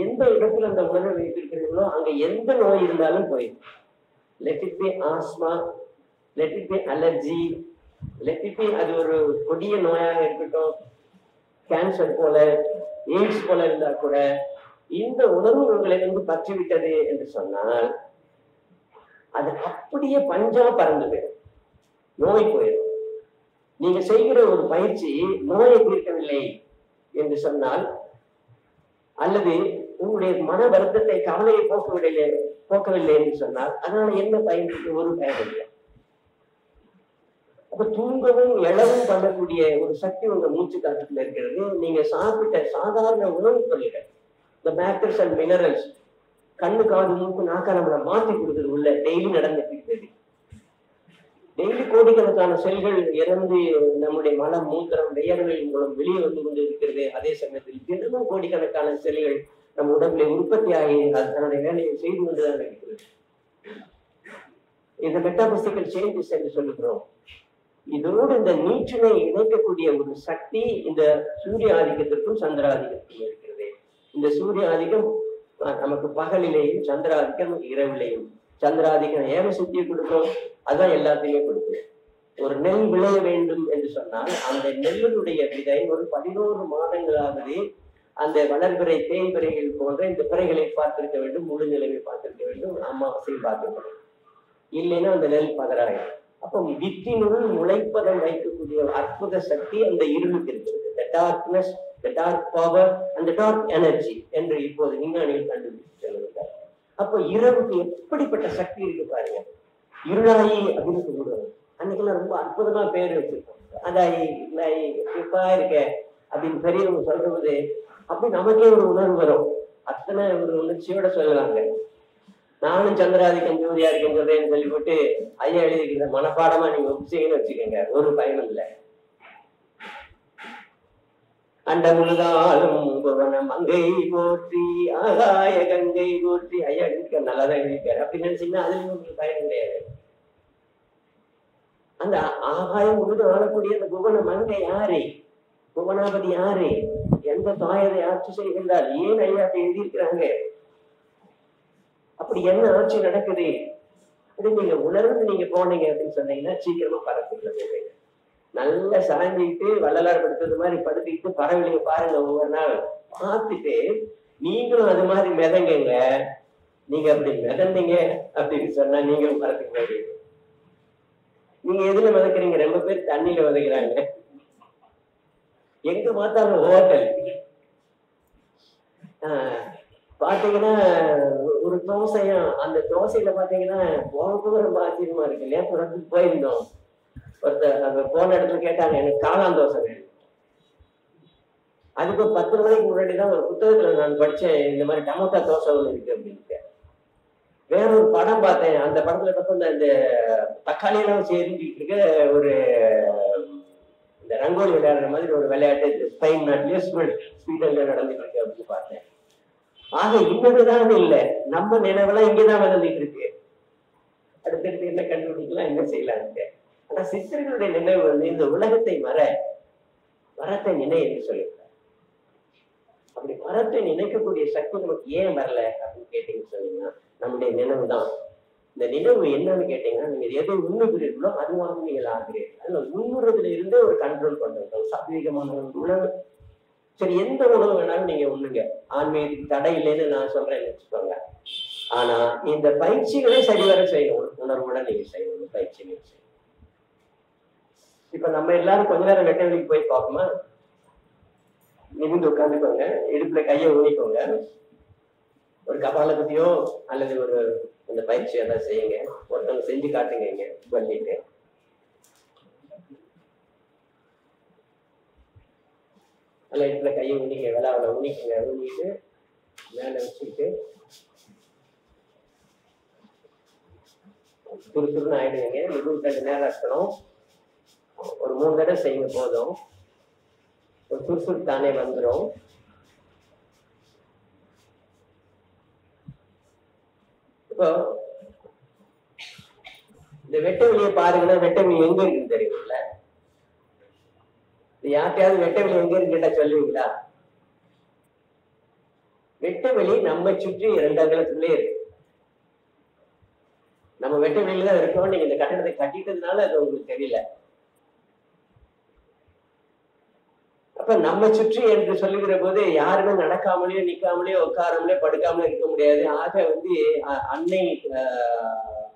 S2: எந்த இடத்துல அந்த உணர்வை வைத்திருக்கிறீங்களோ அங்க எந்த நோய் இருந்தாலும் போயிடும். Let it be asthma, let it be allergy, let it be அது ஒரு கொடிய நோயாக இருக்கட்டும், கேன்சர் போல எய்ட்ஸ் போல இருந்தா கூட இந்த உணர்வு உங்களை பற்றிவிட்டது என்று சொன்னால் அது அப்படியே பஞ்சா பறந்து போயிடும், நோய் போயிடும். நீங்க செய்கிற ஒரு பயிற்சி நோயை தீர்க்கவில்லை என்று சொன்னால், அல்லது உங்களுடைய மன வருத்தத்தை கவலையை போக்கவில்லை என்று சொன்னால் அதனால என்ன பயன்? ஒரு பயன் இல்லை. அப்ப தூங்கவும் எழவும் பண்ணக்கூடிய ஒரு சக்தி உங்க மூச்சு காற்றுல இருக்கிறது. நீங்க சாப்பிட்ட சாதாரண உணவுப் பொருள்கள், இந்த மேட்டர்ஸ் அண்ட் மினரல்ஸ், கண்ணு காது மூக்கு நாக்கா நம்மளை மாற்றி கொடுக்குறது உள்ள டெய்லி நடந்துட்டு இருக்குது. டெய்லி கோடிக்கணக்கான செல்கள் இறந்து நம்முடைய மலம் மூத்திரம் வியர்வையின் மூலம் வெளியே வந்து கொண்டு இருக்கிறது. அதே சமயத்தில் தினமும் கோடிக்கணக்கான செல்கள் நம்ம உடம்புல உற்பத்தி ஆகி அது தன்னுடைய வேலையை செய்து கொண்டுதான் இருக்கிறது. இந்த மெட்டாபிசிக்கல் சேஞ்சஸ் என்று சொல்லுகிறோம். இதோடு இந்த நீற்றினை இணைக்கக்கூடிய ஒரு சக்தி இந்த சூரிய ஆதிக்கத்திற்கும் சந்திர ஆதிக்கத்திற்கும் இருக்கிறது. இந்த சூரிய ஆதிக்கம் நமக்கு பகலிலேயும், சந்திர ஆதிக்கம் நமக்கு இரவிலையும். சந்திர ஆதிக்கம் ஏக சக்தியை கொடுக்கும், அதான் எல்லாத்தையுமே கொடுக்கும். ஒரு நெல் விளைய வேண்டும் என்று சொன்னால் அந்த நெல்லினுடைய விதை ஒரு 11 மாதங்களாகவே அந்த வளர்பிறை தேய்பிறைகள் போன்ற இந்த பிறைகளை பார்த்திருக்க வேண்டும், முழு நிலைமை பார்த்திருக்க வேண்டும், அமாவாசையை பார்த்திருக்கணும். இல்லைன்னா அந்த நெல் பதறாயிடும். அப்போ வித்தினுள் முளைப்பதம் வைக்கக்கூடிய அற்புத சக்தி அந்த இருளுக்கு இருக்கிறது. The darkness, the dark power and the dark energy என்று இப்போது விஞ்ஞானிகள் கண்டுபிடிச்சு சொல்லுவாங்க. அப்போ இரவுக்கு எப்படிப்பட்ட சக்தி இருக்கு பாருங்க. இருளாயி அப்படின்னு சொல்லுவாங்க. அன்னைக்கெல்லாம் ரொம்ப அற்புதமா பேர் வச்சிருக்கோம். அதாயி இல்லாயி எப்பா இருக்க அப்படின்னு பெரியவங்க சொல்றது அப்படி நமக்கே ஒரு உணர்வு வரும். அத்தனை ஒரு உணர்ச்சியோட சொல்லுவாங்க. நானும் சந்திராதிக்கம் ஜோதியா இருக்கேன்னு சொல்றேன்னு சொல்லி போட்டு ஐயா எழுதிக்கிற மனப்பாடமா நீங்க ஒப்பிச்சீங்கன்னு வச்சுக்கோங்க, ஒரு பயனும் இல்லை. அண்ட முழுதாலும் புவனம் அங்கை போற்றி ஆகாய கங்கை போற்றி ஐயா எழுதிக்க நல்லாதான் எழுதிக்காரு அப்படின்னு நினைச்சீங்கன்னா அதுலயும் உங்களுக்கு பயன் கிடையாது. அந்த ஆகாயம் முழுதும் ஆளக்கூடிய அந்த புவனம் அங்கை யாரு? புவனாபதி யாரு? எந்த தாயதை ஆட்சி செய்கின்றார்? ஏன் ஐயா அப்படி எழுதியிருக்கிறாங்க? அப்படி என்ன ஆட்சி நடக்குது அப்படின்னு நீங்க உணர்ந்து நீங்க போனீங்க அப்படின்னு சொன்னீங்கன்னா சீக்கிரமா பறக்குள்ள போவீங்க. நல்லா சாஞ்சிக்கிட்டு வள்ளலார் படுத்தது மாதிரி படுத்திக்கிட்டு பறவைகளை பாருங்க, ஒவ்வொரு நாள் பார்த்துட்டு நீங்களும் அது மாதிரி மிதங்குங்க. நீங்க அப்படி மிதந்தீங்க அப்படின்னு சொன்னா நீங்களும் பறக்க வேண்டியது. நீங்க எதுல மிதக்குறீங்க? ரொம்ப பேர் தண்ணியில மிதக்குறாங்க. எங்க பார்த்தாலும் ஹோட்டல் பாத்தீங்கன்னா ஒரு தோசையும், அந்த தோசையில பாத்தீங்கன்னா போக ரொம்ப ஆச்சரியமா இருக்கு இல்லையா? தொடர்ந்து போயிருந்தோம், ஒருத்தர் அங்க போன இடத்துல கேட்டாங்க எனக்கு காளான் தோசை வேணும். அதுக்கு 10 நாளைக்கு முன்னாடிதான் ஒரு புத்தகத்துல நான் படிச்சேன், இந்த மாதிரி டமோட்டா தோசை ஒண்ணு இருக்கு அப்படின்ட்டு. வேற ஒரு படம் பார்த்தேன், அந்த படத்துல பார்த்தா இந்த தக்காளியெல்லாம் செஞ்சுக்கிட்டு இருக்க ஒரு இந்த ரங்கோலி விளையாடுற மாதிரி ஒரு விளையாட்டு ஸ்பெயின் நாட்டிலேயே ஸ்வீடன்ல நடந்துட்டு இருக்கு அப்படின்னு பார்த்தேன். ஆக இன்னதுதான் இல்லை, நம்ம நினைவெல்லாம் இங்கேதான் நடந்துட்டு இருக்கு. அடுத்தடுத்து என்ன கண்டுபிடிக்கலாம், என்ன செய்யலாம்னு. ஆனா சித்தர்களுடைய நினைவு வந்து இந்த உலகத்தை மரத்தை நினை என்று சொல்லியிருக்காரு. அப்படி மரத்தை நினைக்கக்கூடிய சக்தி நமக்கு ஏன் வரல அப்படின்னு கேட்டீங்கன்னு சொன்னீங்கன்னா நம்முடைய நினைவு தான். இந்த நினைவு என்னன்னு கேட்டீங்கன்னா நீங்க எதை உண்ணுகிறீர்களோ அதுவாக நீங்கள் ஆகிறீர்கள். அதுல உண்ணுறதுல இருந்து ஒரு கண்ட்ரோல் பண்ணுறது சாத்வீகமான உணவு. சரி, எந்த உணவு வேணாலும் நீங்க உண்ணுங்க, ஆன்மீகத்துக்கு தடை இல்லைன்னு நான் சொல்றேன்னு வச்சுக்கோங்க. ஆனா இந்த பயிற்சிகளை சரிவர செய்யணும், உணர்வோட நீங்க செய்யணும், பயிற்சிகளை செய்யணும். இப்ப நம்ம எல்லாரும் கொஞ்ச நேரம் வெட்ட வெளிக்கு போய் பார்ப்போமா? நிமிந்து உட்காந்துக்கோங்க, இடுப்புல கையை ஊனிக்கோங்க, ஒரு கபால பத்தியோ அல்லது ஒரு இந்த பயிற்சி எல்லாம் செய்யுங்க. ஒருத்தவங்க செஞ்சு காட்டுங்க இங்க பண்ணிட்டு. நல்லா இடுப்புல கையை ஊனிக்க, விளாவில ஊனிக்குங்க, ஊனிட்டு மேல வச்சுக்கிட்டு துருத்துருன்னு ஆயிடுவீங்க. 22 நேரம் இருக்கணும். ஒரு 3 தடவை செய்யுங்க போதும். ஒரு சுறுசுறு தானே வந்துடும். இப்போ இந்த வெட்ட வெளியை பாருங்கன்னா வெட்ட வெளி எங்க இருக்குன்னு தெரியுங்களா? யார்கிட்டயாவது வெட்ட வெளி எங்க இருக்கு கேட்டா சொல்லுவீங்களா? வெட்ட வெளி நம்ம சுற்றி 2 அங்குலத்திலே இருக்கு. நம்ம வெட்ட வெளியில தான் இருக்கோம். நீங்க இந்த கட்டடத்தை கட்டிட்டதுனால அது உங்களுக்கு தெரியல. அப்ப நம்ம சுற்றி என்று சொல்லுகிற போது யாருமே நடக்காமலேயோ நிக்காமலேயோ உட்காராமலேயோ படுக்காமலே இருக்க முடியாது. ஆக வந்து அன்னை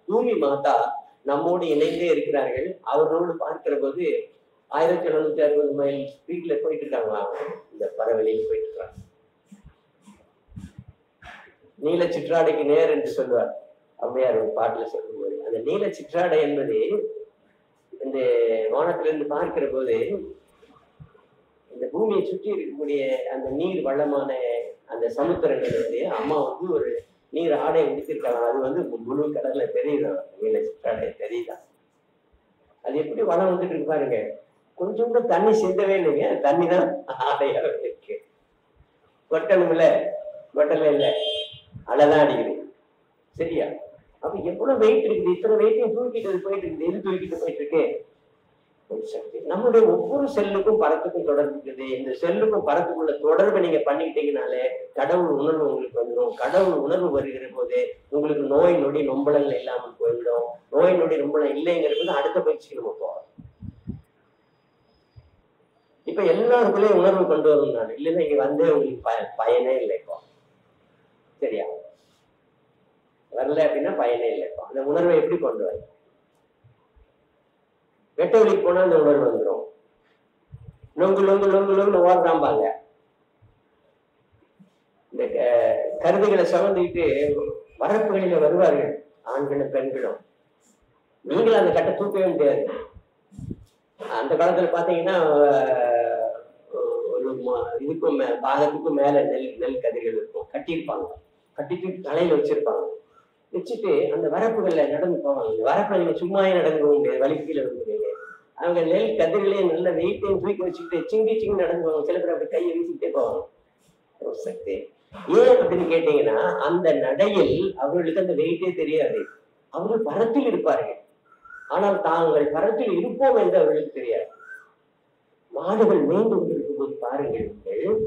S2: பூமி மாதா நம்மோடு இணைந்தே இருக்கிறார்கள். அவர்களோடு பார்க்கிற போது 1760 மைல் ஸ்பீட்ல போயிட்டு இருக்காங்களா, இந்த பறவையில் போயிட்டு இருக்காங்க. நீல சிற்றாடைக்கு நேர் என்று சொல்வார் ஔவையார் ஒரு பாட்டுல சொல்லும்போது, அந்த நீல சிற்றாடை என்பது இந்த வானத்திலிருந்து பார்க்கிற போது இந்த பூமியை சுற்றி இருக்கக்கூடிய அந்த நீர் வளமான அந்த சமுத்திரங்கள் வந்து அம்மா வந்து ஒரு நீர் ஆடை விடுத்திருக்காங்க. அது வந்து முழு கடல்ல தெரியுதான், நீல சிற்றாடை தெரியுதான். அது எப்படி வளம் வந்துட்டு இருக்கு பாருங்க. கொஞ்சம் கூட தண்ணி சிந்தவே இல்லைங்க, தண்ணி தான் ஆடையாக இருக்கு. கொட்டணும்ல, கொட்டல இல்லை, அலைதான் அடிக்குது. சரியா? அப்ப எவ்வளவு வெயிட் இருக்குது, இத்தனை வெயிட்டையும் தூக்கிட்டு போயிட்டு இருக்குது. எது தூக்கிட்டு போயிட்டு இருக்கு? ஒரு சக்தி. நம்முடைய ஒவ்வொரு செல்லுக்கும் பரத்துக்கும் தொடர்பு இருக்குது. இந்த செல்லுக்கும் பரத்துக்குள்ள தொடர்பை நீங்க பண்ணிக்கிட்டீங்கனாலே கடவுள் உணர்வு உங்களுக்கு வந்துடும். கடவுள் உணர்வு வருகிற போது உங்களுக்கு நோய் நொடி நொம்பலங்கள் இல்லாமல் போயிடும். நோய் நொடி நொம்பலம் இல்லைங்கிறது அடுத்த பயிற்சிக்கு நம்ம போவோம். இப்ப எல்லாருக்குள்ளேயும் உணர்வு கொண்டு வரணும். நான் இல்லைன்னா இங்க வந்து உங்களுக்கு பயனே இல்லை. இப்போ சரியா வரல அப்படின்னா பயனே இல்லை. இப்போ அந்த உணர்வை எப்படி கொண்டு வர? வெட்ட வழிக்கு போனா அந்த உணர்வு வந்துடும். லொங்கு லொங்கு லொங்கு லொங்கு ஓடுறாம்பாங்க. இந்த கருதுகளை சமந்துக்கிட்டு வரப்புகளில வருவார்கள் ஆண்களும் பெண்களும். நீங்களும் அந்த கட்டை தூக்கவே முடியாது. அந்த காலத்துல பாத்தீங்கன்னா ஒரு இதுக்கும் பாகத்துக்கும் மேல நெல் கதிர்கள் இருக்கும், கட்டியிருப்பாங்க. கட்டிட்டு தலையில வச்சிருப்பாங்க. வச்சுட்டு அந்த வரப்புகள்ல நடந்து போவாங்க. வரப்புல நீங்க சும்மாவே நடந்து போக முடியாது, வலிக்கு கீழே விழுந்துருவீங்க. அவங்க நெல் கதிர்களையும் நல்ல வெயிட்டையும் தூக்கி வச்சுக்கிட்டு சிங்கி சிங்கி நடந்து போவாங்க. சில பேர் அப்படி கையை வீசிக்கிட்டே போவாங்க. சக்தி ஏன் அப்படின்னு கேட்டீங்கன்னா, அந்த நடையில் அவர்களுக்கு அந்த வெயிட்டே தெரியாது. அவர்கள் பரத்தில் இருப்பார்கள். ஆனால் தாங்கள் பரத்தில் இருப்போம் என்று அவர்களுக்கு தெரியாது. மாடுகள் மேய்ந்து கொண்டிருக்கும் போது பாருங்கள்,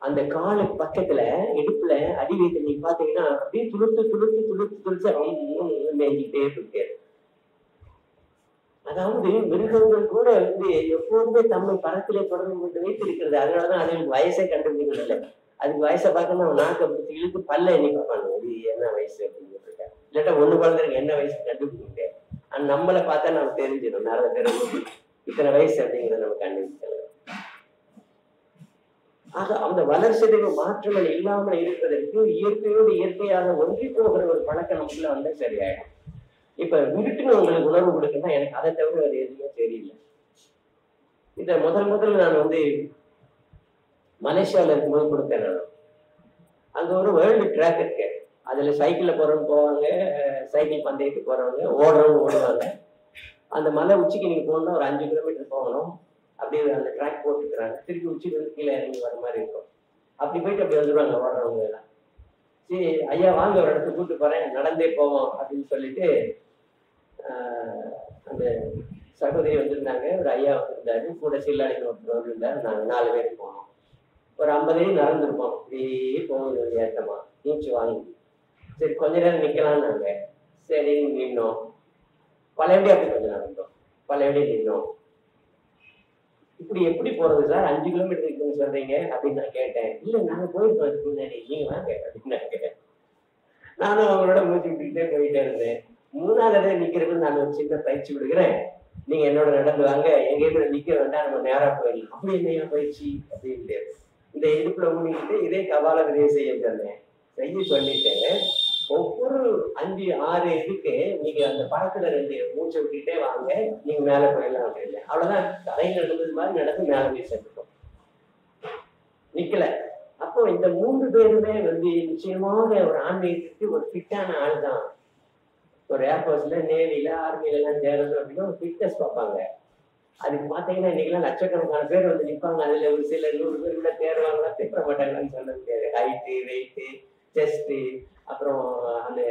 S2: அந்த காலு பக்கத்துல இடுப்புல அடி வைத்து நீங்க பாத்தீங்கன்னா அப்படியே துளுத்து துளுத்து துளுத்து துளுத்து மேய்ஞ்சிட்டே இருக்கு. அதாவது மிருகங்கள் கூட வந்து எப்போதுமே தம்மை பரத்திலே தொடர்ந்து கொண்டு வைத்திருக்கிறது. அதனாலதான் அதுக்கு வயசை கண்டுபிடிக்கல. அதுக்கு வயசை பார்க்கணும், நாக்கை பிடிச்சி இழுத்து பல்ல எண்ணி பார்ப்பாங்க, இது என்ன வயசு அப்படின்னு சொல்லிட்டு. இல்லாட்டா ஒண்ணு குழந்தைக்கு என்ன வயசு கண்டுபிடிக்க. ஆனா நம்மளை பார்த்தா நம்ம தெரிஞ்சிடும் நிறைய பேர் இத்தனை வயசு அப்படிங்கிறத நம்ம கண்டுபிடிக்கலாம். ஆக அந்த வளர்ச்சிதைவு மாற்றங்கள் இல்லாமல் இருப்பதற்கு இயற்கையோடு இயற்கையாக ஒன்றி போகிற ஒரு பழக்கம் நமக்குள்ள வந்தா சரியாயிடும். இப்ப விருட்டுன்னு உங்களுக்கு உணர்வு கொடுக்குன்னா எனக்கு அதை தவிர வேறு எதுவுமே தெரியல. இத முதல்ல நான் வந்து மலேசியாவில் இருக்கும்போது கொடுத்தேன். நான் அங்க ஒரு வேர்ல்டு ட்ராக் இருக்கு. அதுல சைக்கிள்ல போறவங்க போவாங்க, சைக்கிள் பந்தயத்துக்கு போறவங்க, ஓடுறவங்க ஓடுவாங்க. அந்த மலை உச்சிக்கு நீங்க போகணும்னா ஒரு 5 கிலோமீட்டர் போகணும். அப்படியே அந்த ட்ராக் போட்டுக்கிறாங்க. திருப்பி உச்சிக்கு வந்து கீழே இறங்கி வர மாதிரி இருக்கும். அப்படி போயிட்டு அப்படி வந்துடுவாங்க ஓடுறவங்க எல்லாம். சரி ஐயா வாங்க ஒரு இடத்துக்கு கூப்பிட்டு போறேன், நடந்தே போவோம் அப்படின்னு சொல்லிட்டு அந்த சகோதரி வந்திருந்தாங்க. ஒரு ஐயா வந்திருந்தாரு, கூட சில்லாடிக்கு ஒருத்தர் வந்திருந்தாரு. நாங்க 4 பேர் போனோம். ஒரு 50 அடி நடந்துருப்போம். அப்படியே போகுது ஏற்றமா, மூச்சு வாங்கி. சரி கொஞ்ச நேரம் நிக்கலாம்னு நாங்க சரின்னு நின்னோம். பழையபடி அப்படி கொஞ்சம் நடந்தோம், பழையபடி நின்னோம். இப்படி எப்படி போறது சார், 5 கிலோமீட்டர் இருக்குன்னு சொல்றீங்க அப்படின்னு நான் கேட்டேன். இல்ல நாங்க போயிருக்கோம் அதுக்கு முன்னாடி, நீங்க வாங்க அப்படின்னு நான் கேட்டேன். நானும் அவங்களோட மூச்சு விட்டுக்கிட்டே போயிட்டே இருந்தேன். 3ஆவது இடத்துல நிக்கிறப்ப நான் ஒரு சின்ன பயிற்சி விடுக்கிறேன், நீங்க என்னோட நடந்து வாங்க, எங்கேயுமே நிக்க வேண்டாம், நம்ம நேரா போயிடலாம். அப்படி என்ன பயிற்சி அப்படின்ட்டு இந்த இடுப்புல ஊனிக்கிட்டு இதே கபால விதையை செய்ய சொன்னேன். செய்ய சொல்லிட்டேன். ஒவ்வொரு 5 6 இதுக்கு நீங்க அந்த பழத்துல 2 மூச்சை விட்டுட்டே வாங்க, நீங்க மேல போயிடலாம் அப்படின்னு. அவ்வளவுதான், தலையில் நடந்தது மாதிரி நடந்து மேல போய் சேர்த்துட்டோம். நிக்கல. அப்போ இந்த 3 பேருமே வந்து நிச்சயமாக ஒரு ஆன்மீகத்துக்கு ஒரு ஃபிட்டான ஆள் தான். ஒரு ஏர்போர்ட்ஸ்ல, நேவில, ஆர்மில எல்லாம் சேரணும் அப்படின்னா ஒரு ஃபிட்னஸ் பார்ப்பாங்க. அதுக்கு பாத்தீங்கன்னா இன்னைக்கெல்லாம் லட்சக்கணக்கான பேர் வந்து நிற்பாங்க. அதுல ஒரு சில 100 பேர் கூட தேர்வாங்களா தேர மாட்டாங்கன்னு சொல்ல முடியாது. ஹைட்டு, வெயிட்டு, செஸ்ட், அப்புறம் அந்த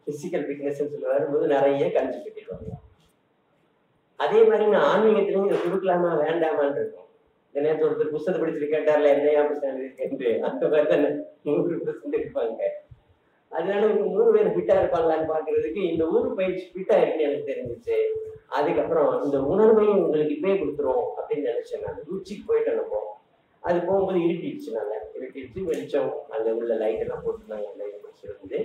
S2: பிசிக்கல் ஃபிட்னஸ் சொல்ல வரும்போது நிறைய கழிச்சு கட்டிடுவாங்க. அதே மாதிரி நான் ஆன்மீகத்திலையும் இதை கொடுக்கலாமா வேண்டாமான்னு இருக்கும். இந்த நேரத்தில் ஒருத்தர் புத்தகத்தை படிச்சுட்டு கேட்டார்ல என்னையா புத்தகம் இருக்கு, அந்த மாதிரி தான் 100% இருப்பாங்க. அதனால இவங்க 3 பேர் ஃபிட்டா இருப்பாங்களான்னு பாக்குறதுக்கு இந்த பயிற்சி ஃபிட்டா இருக்குன்னு எனக்கு தெரிஞ்சிச்சு. அதுக்கப்புறம் இந்த உணர்வையும் உங்களுக்கு இப்பயே கொடுத்துரும் அப்படின்னு நினைச்சேன். நான் உச்சிக்கு போயிட்டு நம்ம அது போகும்போது இருட்டிடுச்சு. இருட்டிடுச்சு, வெளிச்சம் அங்க உள்ள லைட் எல்லாம் போட்டுருந்தாங்க இருந்து.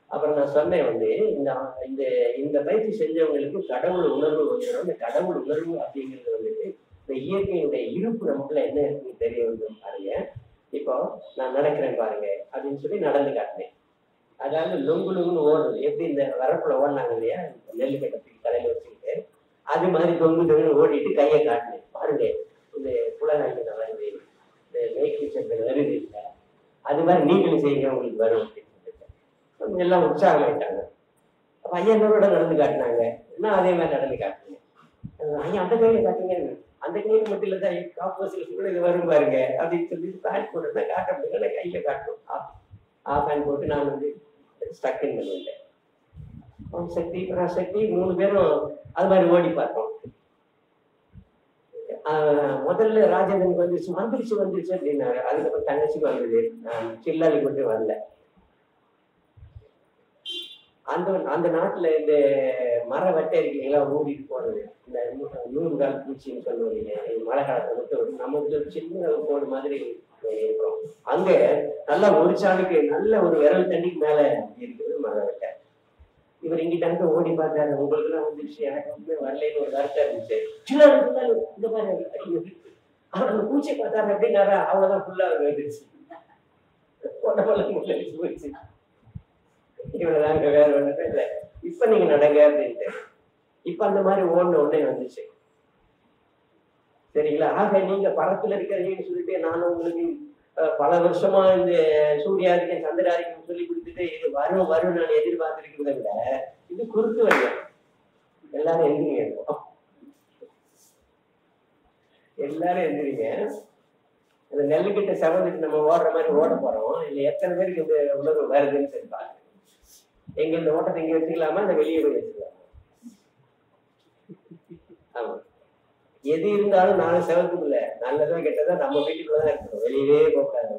S2: அப்புறம் நான் சொன்னேன் வந்து இந்த இந்த பயிற்சி செஞ்சவங்களுக்கு கடவுள் உணர்வு வந்துடும். இந்த கடவுள் உணர்வு அப்படிங்கிறது வந்துட்டு இந்த இயற்கையினுடைய இருப்பு நமக்குள்ள என்ன இருக்குன்னு தெரிய வந்து பாருங்க. இப்போ நான் நடக்கிறேன் பாருங்க அப்படின்னு சொல்லி நடந்து காட்டினேன். அதாவது லொங்கு லொங்குன்னு ஓடுறது எப்படி இந்த வரப்புல ஓடினாங்க இல்லையா, நெல்லு கட்டத்துக்கு தலையில வச்சுக்கிட்டு அது மாதிரி தொங்கு தொங்குன்னு ஓடிட்டு கையை காட்டினேன். பாருங்க இந்த புலனாய்வு வந்து இந்த மேய்க்கு வருது இல்லை, அது மாதிரி நீங்களும் செய்யுங்க உங்களுக்கு வரும் அப்படின்னு சொல்லிட்டு எல்லாம் உற்சாகமாயிட்டாங்க. அப்ப ஐயா என்னோட நடந்து காட்டினாங்க, நான் அதே மாதிரி நடந்து காட்டினேன். ஐயா அந்த கையில காட்டுங்க, அந்த கையில மட்டும் இல்ல தான் காப்போசில் கூட இது வரும் பாருங்க அப்படின்னு சொல்லிட்டு பேண்ட் போட்டு காட்ட முடியல, கையில காட்டணும். ஆஃப் பேண்ட் போட்டு நான் வந்து ஸ்டக்கின் பண்ணிட்டேன். ஓம் சக்தி பராசக்தி 3 பேரும் அது மாதிரி ஓடி பார்த்தோம். முதல்ல ராஜேந்திரனுக்கு வந்துருச்சு அப்படின்னாரு. அதுக்கப்புறம் தங்கச்சிக்கு வந்தது, சில்லாளி மட்டும் வரல. அந்த நாட்டுல இந்த மர வட்டை இருக்கீங்களா ஊடிட்டு போறது, இந்த 100 கால் பூச்சின்னு சொல்லுவீங்க, மழை காலத்தை மட்டும் நம்ம சின்ன கோடு மாதிரி இருக்கிறோம். அங்க நல்லா ஒரு சாலுக்கு நல்ல ஒரு விரல் தண்ணிக்கு மேல இருக்குது மர வட்டை. இவர் இங்கிட்ட ஓடி பார்த்தாரு, உங்களுக்கு எல்லாம் வந்துருச்சு, எனக்கு வந்து வரலன்னு ஒரு கருத்தா இருந்துச்சு. இந்த மாதிரி அவர் அந்த பூச்சியை பார்த்தாரு அப்படின்னாரா, அவ்வளவுதான் ஃபுல்லா வந்துருச்சு, போயிடுச்சு. இவ்வளவுதாங்க, வேற ஒண்ணுமே இல்லை, இப்ப நீங்க நடங்க அப்படின்ட்டு. இப்ப அந்த மாதிரி ஓடின உடனே வந்துச்சு. சரிங்களா? ஆக நீங்க படத்துல இருக்கிறீங்கன்னு சொல்லிட்டு நானும் உங்களுக்கு பல வருஷமா இந்த சூர்யாதிக்கம் சந்திராதிக்கம் சொல்லி கொடுத்துட்டு இது வரும் நான் எதிர்பார்த்திருக்கிறத விட இது குறுக்கு வழியம். எல்லாரும் எழுதுறீங்க, எல்லாரும் எழுதுறீங்க. இந்த நெல்லுக்கிட்ட செவந்துட்டு நம்ம ஓடுற மாதிரி ஓட போறோம். இல்லை எத்தனை பேருக்கு இந்த உணர்வு வருதுன்னு சரி பாருங்க. எங்க இந்த ஓட்டத்தை இங்க வச்சுக்கலாமா, இந்த வெளியே போய் வச்சுக்கலாமா? ஆமா, எது இருந்தாலும் நானும் செவத்துக்கு இல்லை, நல்லதா கெட்டதா நம்ம வீட்டுக்குள்ளதான் இருக்கணும், வெளியவே போகாது.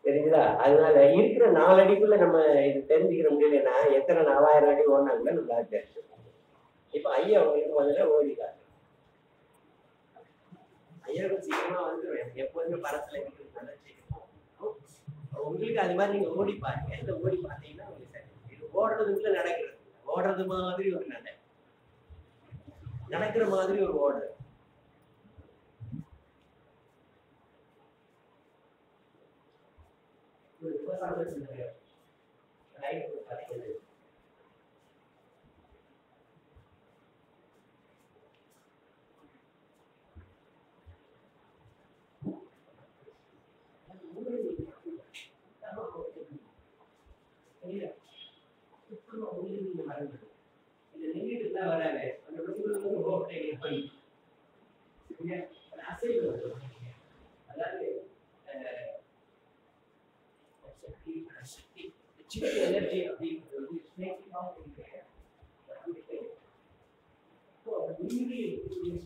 S2: தெரிஞ்சுதா? அதனால இருக்கிற 4 அடிக்குள்ள நம்ம இது தெரிஞ்சுக்கிற முடியலன்னா எத்தனை 4000 அடி ஓடினாங்களோ நம்மளால தெரிஞ்சுக்கணும். இப்ப ஐயா உங்களுக்கு முதல்ல ஓடிக்காரு. ஐயாவுக்கு சீக்கிரமா வந்துடுவேன், எப்போதுமே படத்துல இருக்கிறதுனால உங்களுக்கு அது மாதிரி நீங்க ஓடி பாருங்க. இந்த ஓடி பார்த்தீங்கன்னா உங்களுக்கு சரி. இது ஓடுறதுக்குள்ள நடக்கிறது, ஓடுறது மாதிரி ஒரு நடக்கிற மாதிரி ஒரு ஓடுறது. எனர்ஜி அப்படிங்கிறது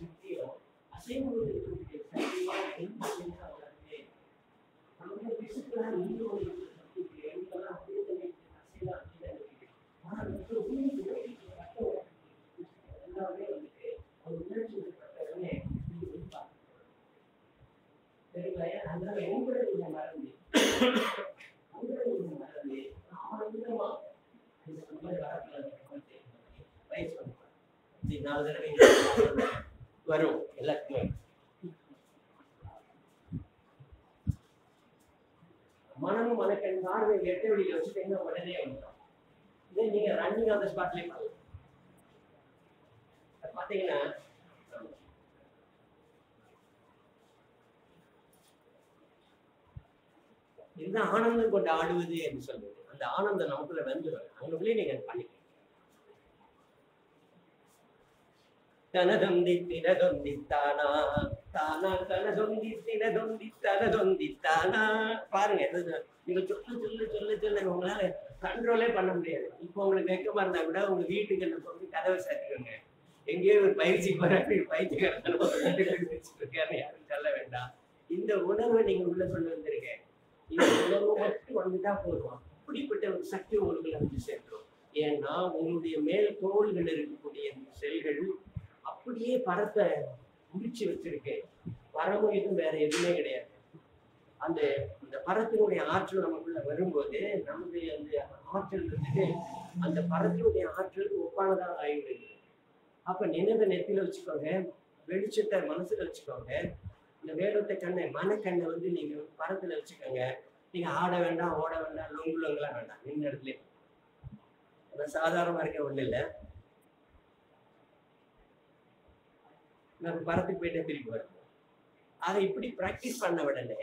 S2: சக்தியும் அசைவம் வரும் எல்லாத்துக்குமே. மனமும் மனக்கண் பார்வை 8 வழியில வச்சுட்டீங்கன்னா உடனே வந்துடும். இதே நீங்க ரன்னிங் ஆன் த ஸ்பாட்லயே பண்ணலாம். பாத்தீங்கன்னா இதுதான் ஆனந்தம் கொண்டு ஆடுவது என்று சொல்றது. அந்த ஆனந்தம் நமக்குள்ள வந்துடும், அவங்களுக்குள்ளே நீங்க பண்ணிக்கலாம். தனதொந்தித்தானா தானா தனதொந்தித்தானா பாருங்க. நீங்க சொல்ல உங்களால கண்ட்ரோலே பண்ண முடியாது. இப்போ உங்களுக்கு வெக்கமா இருந்தா கூட உங்க வீட்டுக்கு என்ன சொல்லி கதவை சாத்திக்கோங்க. எங்கேயோ ஒரு பயிற்சிக்கு வராது, பயிற்சிக்காரன் யாரும் சொல்ல வேண்டாம். இந்த உணர்வை நீங்க உள்ள கொண்டு வந்திருக்க, இந்த உணர்வு மட்டும் வந்துட்டா போதும். அப்படிப்பட்ட ஒரு சக்தி உங்களுக்கு வந்து சேர்க்கிறோம். ஏன்னா உங்களுடைய மேல் தோள்கள் இருக்கக்கூடிய செல்கள் அப்படியே பரத்தை முடிச்சு வச்சிருக்கேன். பரமும் இதுவும் வேற எதுவுமே கிடையாது. அந்த பரத்தினுடைய ஆற்றல் நமக்குள்ள வரும்போது நம்முடைய அந்த ஆற்றல் இருந்துட்டு அந்த பரத்தினுடைய ஆற்றலுக்கு ஒப்பானதாக ஆகிவிடுது. அப்ப நினைவை நெத்தில வச்சுக்கோங்க, வெளிச்சத்தை மனசுல வச்சுக்கோங்க. இந்த வேலத்தை கண்ணை மனக்கண்ணை வந்து நீங்க பரத்துல வச்சுக்கோங்க. நீங்க ஆட வேண்டாம், ஓட வேண்டாம், லொங்குலங்கெல்லாம் வேண்டாம், நின்ன இடத்துல. சாதாரணமா இருக்க ஒண்ணு இல்லை. நம்ம பரத்துக்கு போயிட்டே திருப்பி வருவோம். அதை இப்படி பிராக்டிஸ் பண்ண உடனே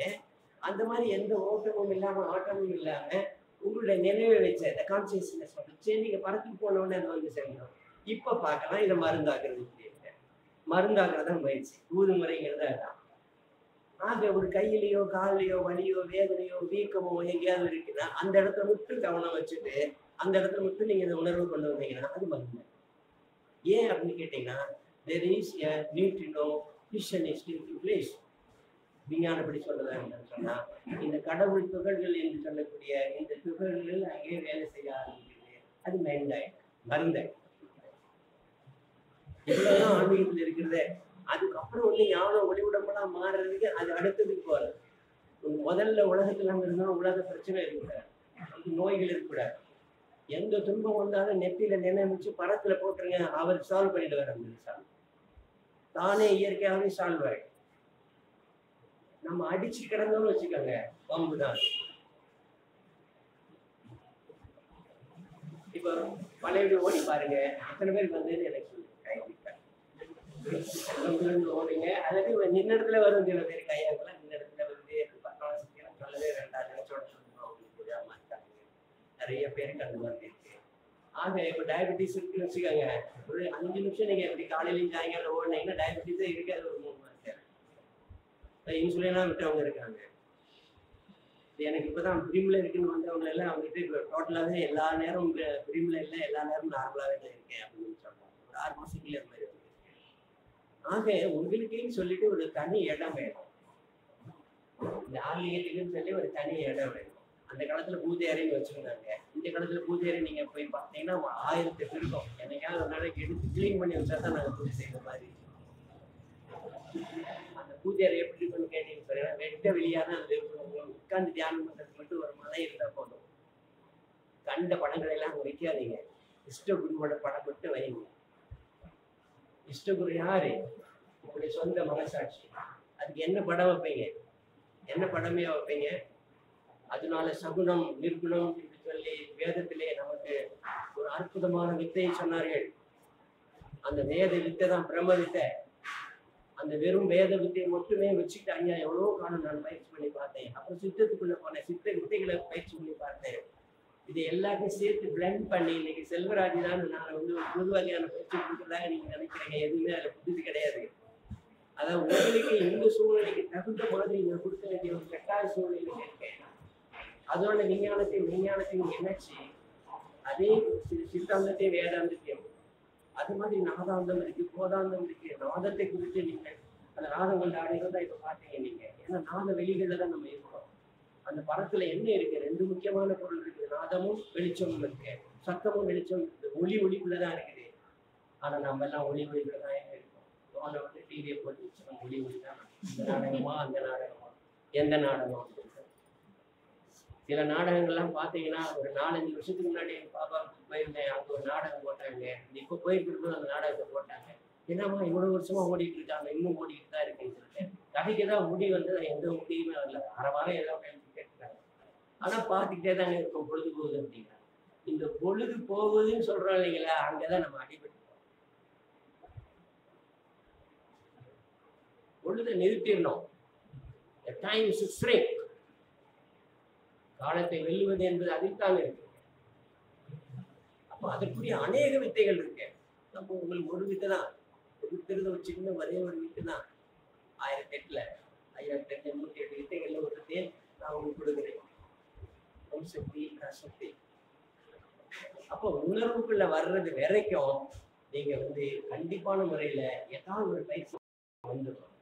S2: அந்த மாதிரி எந்த ஓட்டமும் இல்லாம ஆட்டமும் இல்லாம உங்களுடைய நினைவை வச்ச இந்த கான்சியஸ்னஸ் வச்சு நீங்க பரத்துக்கு போன உடனே அது வந்து சேர்ந்தோம். இப்ப பார்க்கலாம் இதை மருந்தாக்குறது. மருந்தாக்குறதான் பயிற்சி, ஊதுமுறைங்கிறத அதான். ஆக ஒரு கையிலையோ காலையோ வலியோ வேதனையோ வீக்கமோ எங்கேயாவது இருக்குன்னா அந்த இடத்துல மட்டும் கவனம் வச்சுட்டு அந்த இடத்துல மட்டும் நீங்க இந்த உணர்வு கொண்டு வந்தீங்கன்னா அது மகிமை. ஏன் அப்படின்னு கேட்டீங்கன்னா there is a neutrino fission is taking place. விஞ்ஞானப்படி சொல்றதா என்னன்னு சொன்னா இந்த கடவுள் துகள்கள் என்று சொல்லக்கூடிய இந்த துகள்கள் அங்கே வேலை செய்ய ஆரம்பிக்குது. அது மைண்டாய் மருந்தை இவ்வளவுதான் ஆன்மீகத்தில் இருக்கிறது. அதுக்கப்புறம் வந்து ஞானம் ஒளிவுடம்பெல்லாம் மாறுறதுக்கு அது அடுத்ததுக்கு போறது. முதல்ல உலகத்துல இருந்தா உலக பிரச்சனை இருக்கக்கூடாது, நோய்கள் இருக்கக்கூடாது. எந்த துன்பம் வந்தாலும் நெத்தியில நினைச்சு படத்துல போட்டுருங்க, அவர் சால்வ் பண்ணிட்டு வர சால்வ் தானே இயற்கையாகவே சால்வ் ஆயிடும். நம்ம அடிச்சு கிடந்தோம்னு வச்சுக்கோங்க, பம்புதான். இப்போ பழைய ஓடி பாருங்க, எத்தனை பேருக்கு வந்து எனக்கு ஓடுங்க. அதாவது நின்ன இடத்துல வரும் சில பேர் கையாங்கலாம், நின்ன இடத்துல வந்து 10ஆம் சொல்லவே வேண்டாம், நினைச்சோட சொல்லணும் மாட்டாங்க. நிறைய பேருக்கு அந்த மாதிரி இருக்கு. ஆக இப்போ டயபெட்டிஸ் இருக்குன்னு வச்சுக்கோங்க, ஒரு 5 நிமிஷம் நீங்க எப்படி காலையிலையும் சாயங்காலம் ஓடினீங்கன்னா டயபெட்டிஸே இருக்காது. ஒரு 3 மாசம் இன்சுலின்லாம் விட்டவங்க இருக்காங்க. எனக்கு இப்பதான் பிரிம்ல இருக்குன்னு வந்தவங்க எல்லாம் அவங்ககிட்ட டோட்டலாவே எல்லா நேரம் பிரிம்ல இல்லை, எல்லா நேரம் நார்மலாவே தான் இருக்கேன் அப்படின்னு சொல்றாங்க. ஒரு 6 மாசத்துக்குள்ள மாதிரி இருக்கு. ஆக உங்களுக்குன்னு சொல்லிட்டு ஒரு தனி இடம் வேணும். இந்த ஆன்மீகத்துக்குன்னு சொல்லி ஒரு தனி இடம் வேணும். அந்த காலத்துல பூஜை அறைன்னு வச்சிருந்தாங்க. இந்த காலத்துல பூஜை அறை நீங்க போய் பார்த்தீங்கன்னா 1000 இருக்கும். என்னைக்காவது ஒரு நாளைக்கு எடுத்து கிளீன் பண்ணி வச்சா தான் நாங்க பூஜை செய்யற மாதிரி. அந்த பூஜை அறை எப்படி இருக்குன்னு கேட்டீங்க, வெட்ட வெளியான அந்த உட்கார்ந்து தியானம் பண்றதுக்கு மட்டும் ஒரு மலை இருந்தா போதும். கண்ட படங்களை எல்லாம் அங்க வைக்காதீங்க, இஷ்டகுருவோட படம் மட்டும் வைங்க. இஷ்டகுரு யாரு? உங்களுடைய சொந்த மனசாட்சி. அதுக்கு என்ன படம் வைப்பீங்க? என்ன படமே வைப்பீங்க? அதனால சகுனம் நிர்குணம் என்று சொல்லி வேதத்திலே நமக்கு ஒரு அற்புதமான வித்தையை சொன்னார்கள். அந்த வேத வித்தை தான் பிரம்ம வித்தை. அந்த வெறும் வேத வித்தையை மட்டுமே வச்சுட்டு ஐயா எவ்வளோ காலம் நான் பயிற்சி பண்ணி பார்த்தேன். அப்புறம் சித்தத்துக்குள்ள போனேன், சித்த வித்தைகளை பயிற்சி பண்ணி பார்த்தேன். இதை எல்லாத்தையும் சேர்த்து பிளண்ட் பண்ணி இன்னைக்கு செல்வராஜ் தான் நான் வந்து ஒரு புது வகையான பயிற்சி கொடுக்குறதாக நீங்க நினைக்கிறீங்க. எதுவுமே அதில் புதுசு கிடையாது. அதாவது உங்களுக்கு இந்த சூழ்நிலைக்கு தகுந்த மாதிரி நான் கொடுக்க வேண்டிய ஒரு கட்டாய சூழ்நிலையில இருக்கேன். அதோட விஞ்ஞானத்தையும் இணைச்சி அதே சித்தாந்தத்தையும் வேதாந்தத்தையும் அது மாதிரி நாதாந்தம் இருக்கு, போதாந்தம் இருக்கு. நாதத்தை குறித்து நீங்க அந்த நாதங்கள் ஆடைகள் தான் இப்ப பாத்தீங்க நீங்க. ஏன்னா நாத வெளிகள்ல தான் நம்ம இருக்கோம். அந்த படத்துல என்ன இருக்கு? 2 முக்கியமான பொருள் இருக்குது. நாதமும் வெளிச்சமும் இருக்கு, சத்தமும் வெளிச்சம் இருக்குது. ஒளிக்குள்ளதான் இருக்குது. ஆனா நம்ம எல்லாம் ஒளிக்குள்ளதான் இருக்கோம். அவனை வந்து டிவியை போட்டு வச்சு ஒளி தான். இந்த நாடகமா அந்த நாடகமா எந்த நாடகம்? சில நாடகங்கள்லாம் பார்த்தீங்கன்னா ஒரு 4-5 வருஷத்துக்கு முன்னாடி பாப்பா போயிருந்தேன், அங்கே ஒரு நாடகம் போட்டாங்க. இப்போ போயிருக்கும்போது அந்த நாடகத்தை போட்டாங்க. என்னம்மா இவ்வளோ வருஷமா ஓடிட்டு இருக்காங்க, இன்னும் ஓடிட்டு தான் இருக்குன்னு சொல்லிட்டு கதைக்கு தான் முடி வந்து எந்த முடியுமே வரல. அறவாக எல்லாம் கேட்டுருக்காங்க. ஆனால் பார்த்துக்கிட்டே தாங்க இருக்கும் பொழுது போகுது அப்படின்னா. இந்த பொழுது போகுதுன்னு சொல்றோம் இல்லைங்களா, அங்கதான் நம்ம அடிபட்டுருக்கோம். பொழுதை நிறுத்திடணும். Time is string. காலத்தை வெல்லுவது என்பது அதில்தான் இருக்கு. அப்போ அதற்குரிய அநேக வித்தைகள் இருக்கு. நம்ம உங்களுக்கு ஒரு வித்தை தான் இருக்கிறது, ஒரு சின்ன ஒரே ஒரு வித்தை தான். 1008 108 வித்தைகள்ல ஒரு வித்தையை நான் உங்களுக்கு கொடுக்குறேன். ஓம் சக்தி சக்தி. அப்போ உணர்வுக்குள்ள வர்றது வரைக்கும் நீங்க வந்து கண்டிப்பான முறையில ஏதாவது ஒரு பயிற்சி வந்துடும்.